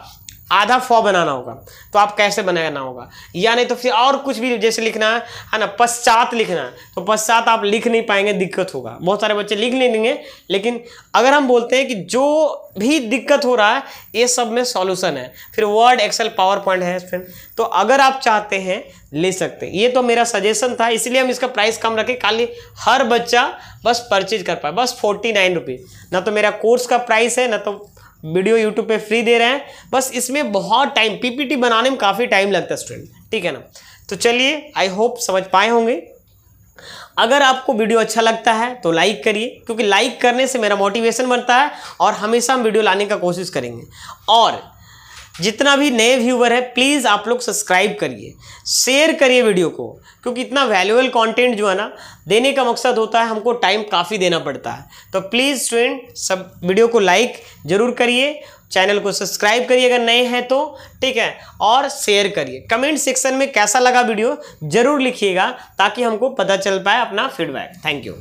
आधा फ बनाना होगा तो आप कैसे बनाना होगा, या नहीं तो फिर और कुछ भी जैसे लिखना है ना, पश्चात लिखना है तो पश्चात आप लिख नहीं पाएंगे, दिक्कत होगा। बहुत सारे बच्चे लिख नहीं लेंगे, लेकिन अगर हम बोलते हैं कि जो भी दिक्कत हो रहा है ये सब में सॉल्यूशन है, फिर वर्ड, एक्सेल, पावर पॉइंट है फ्रेंड। तो अगर आप चाहते हैं ले सकते हैं, ये तो मेरा सजेशन था, इसलिए हम इसका प्राइस कम रखें, खाली हर बच्चा बस परचेज कर पाए, बस 49 रुपीज़। ना तो मेरा कोर्स का प्राइस है, ना तो वीडियो यूट्यूब पे फ्री दे रहे हैं, बस इसमें बहुत टाइम, PPT बनाने में काफ़ी टाइम लगता है स्टूडेंट। ठीक है ना। तो चलिए, आई होप समझ पाए होंगे। अगर आपको वीडियो अच्छा लगता है तो लाइक करिए, क्योंकि लाइक करने से मेरा मोटिवेशन बनता है और हमेशा हम वीडियो लाने का कोशिश करेंगे। और जितना भी नए व्यूवर है प्लीज़ आप लोग सब्सक्राइब करिए, शेयर करिए वीडियो को, क्योंकि इतना वैल्यूएबल कंटेंट जो है ना देने का मकसद होता है, हमको टाइम काफ़ी देना पड़ता है। तो प्लीज़ स्टूडेंट सब वीडियो को लाइक जरूर करिए, चैनल को सब्सक्राइब करिए अगर नए हैं तो, ठीक है, और शेयर करिए। कमेंट सेक्शन में कैसा लगा वीडियो जरूर लिखिएगा, ताकि हमको पता चल पाए अपना फीडबैक। Thank you.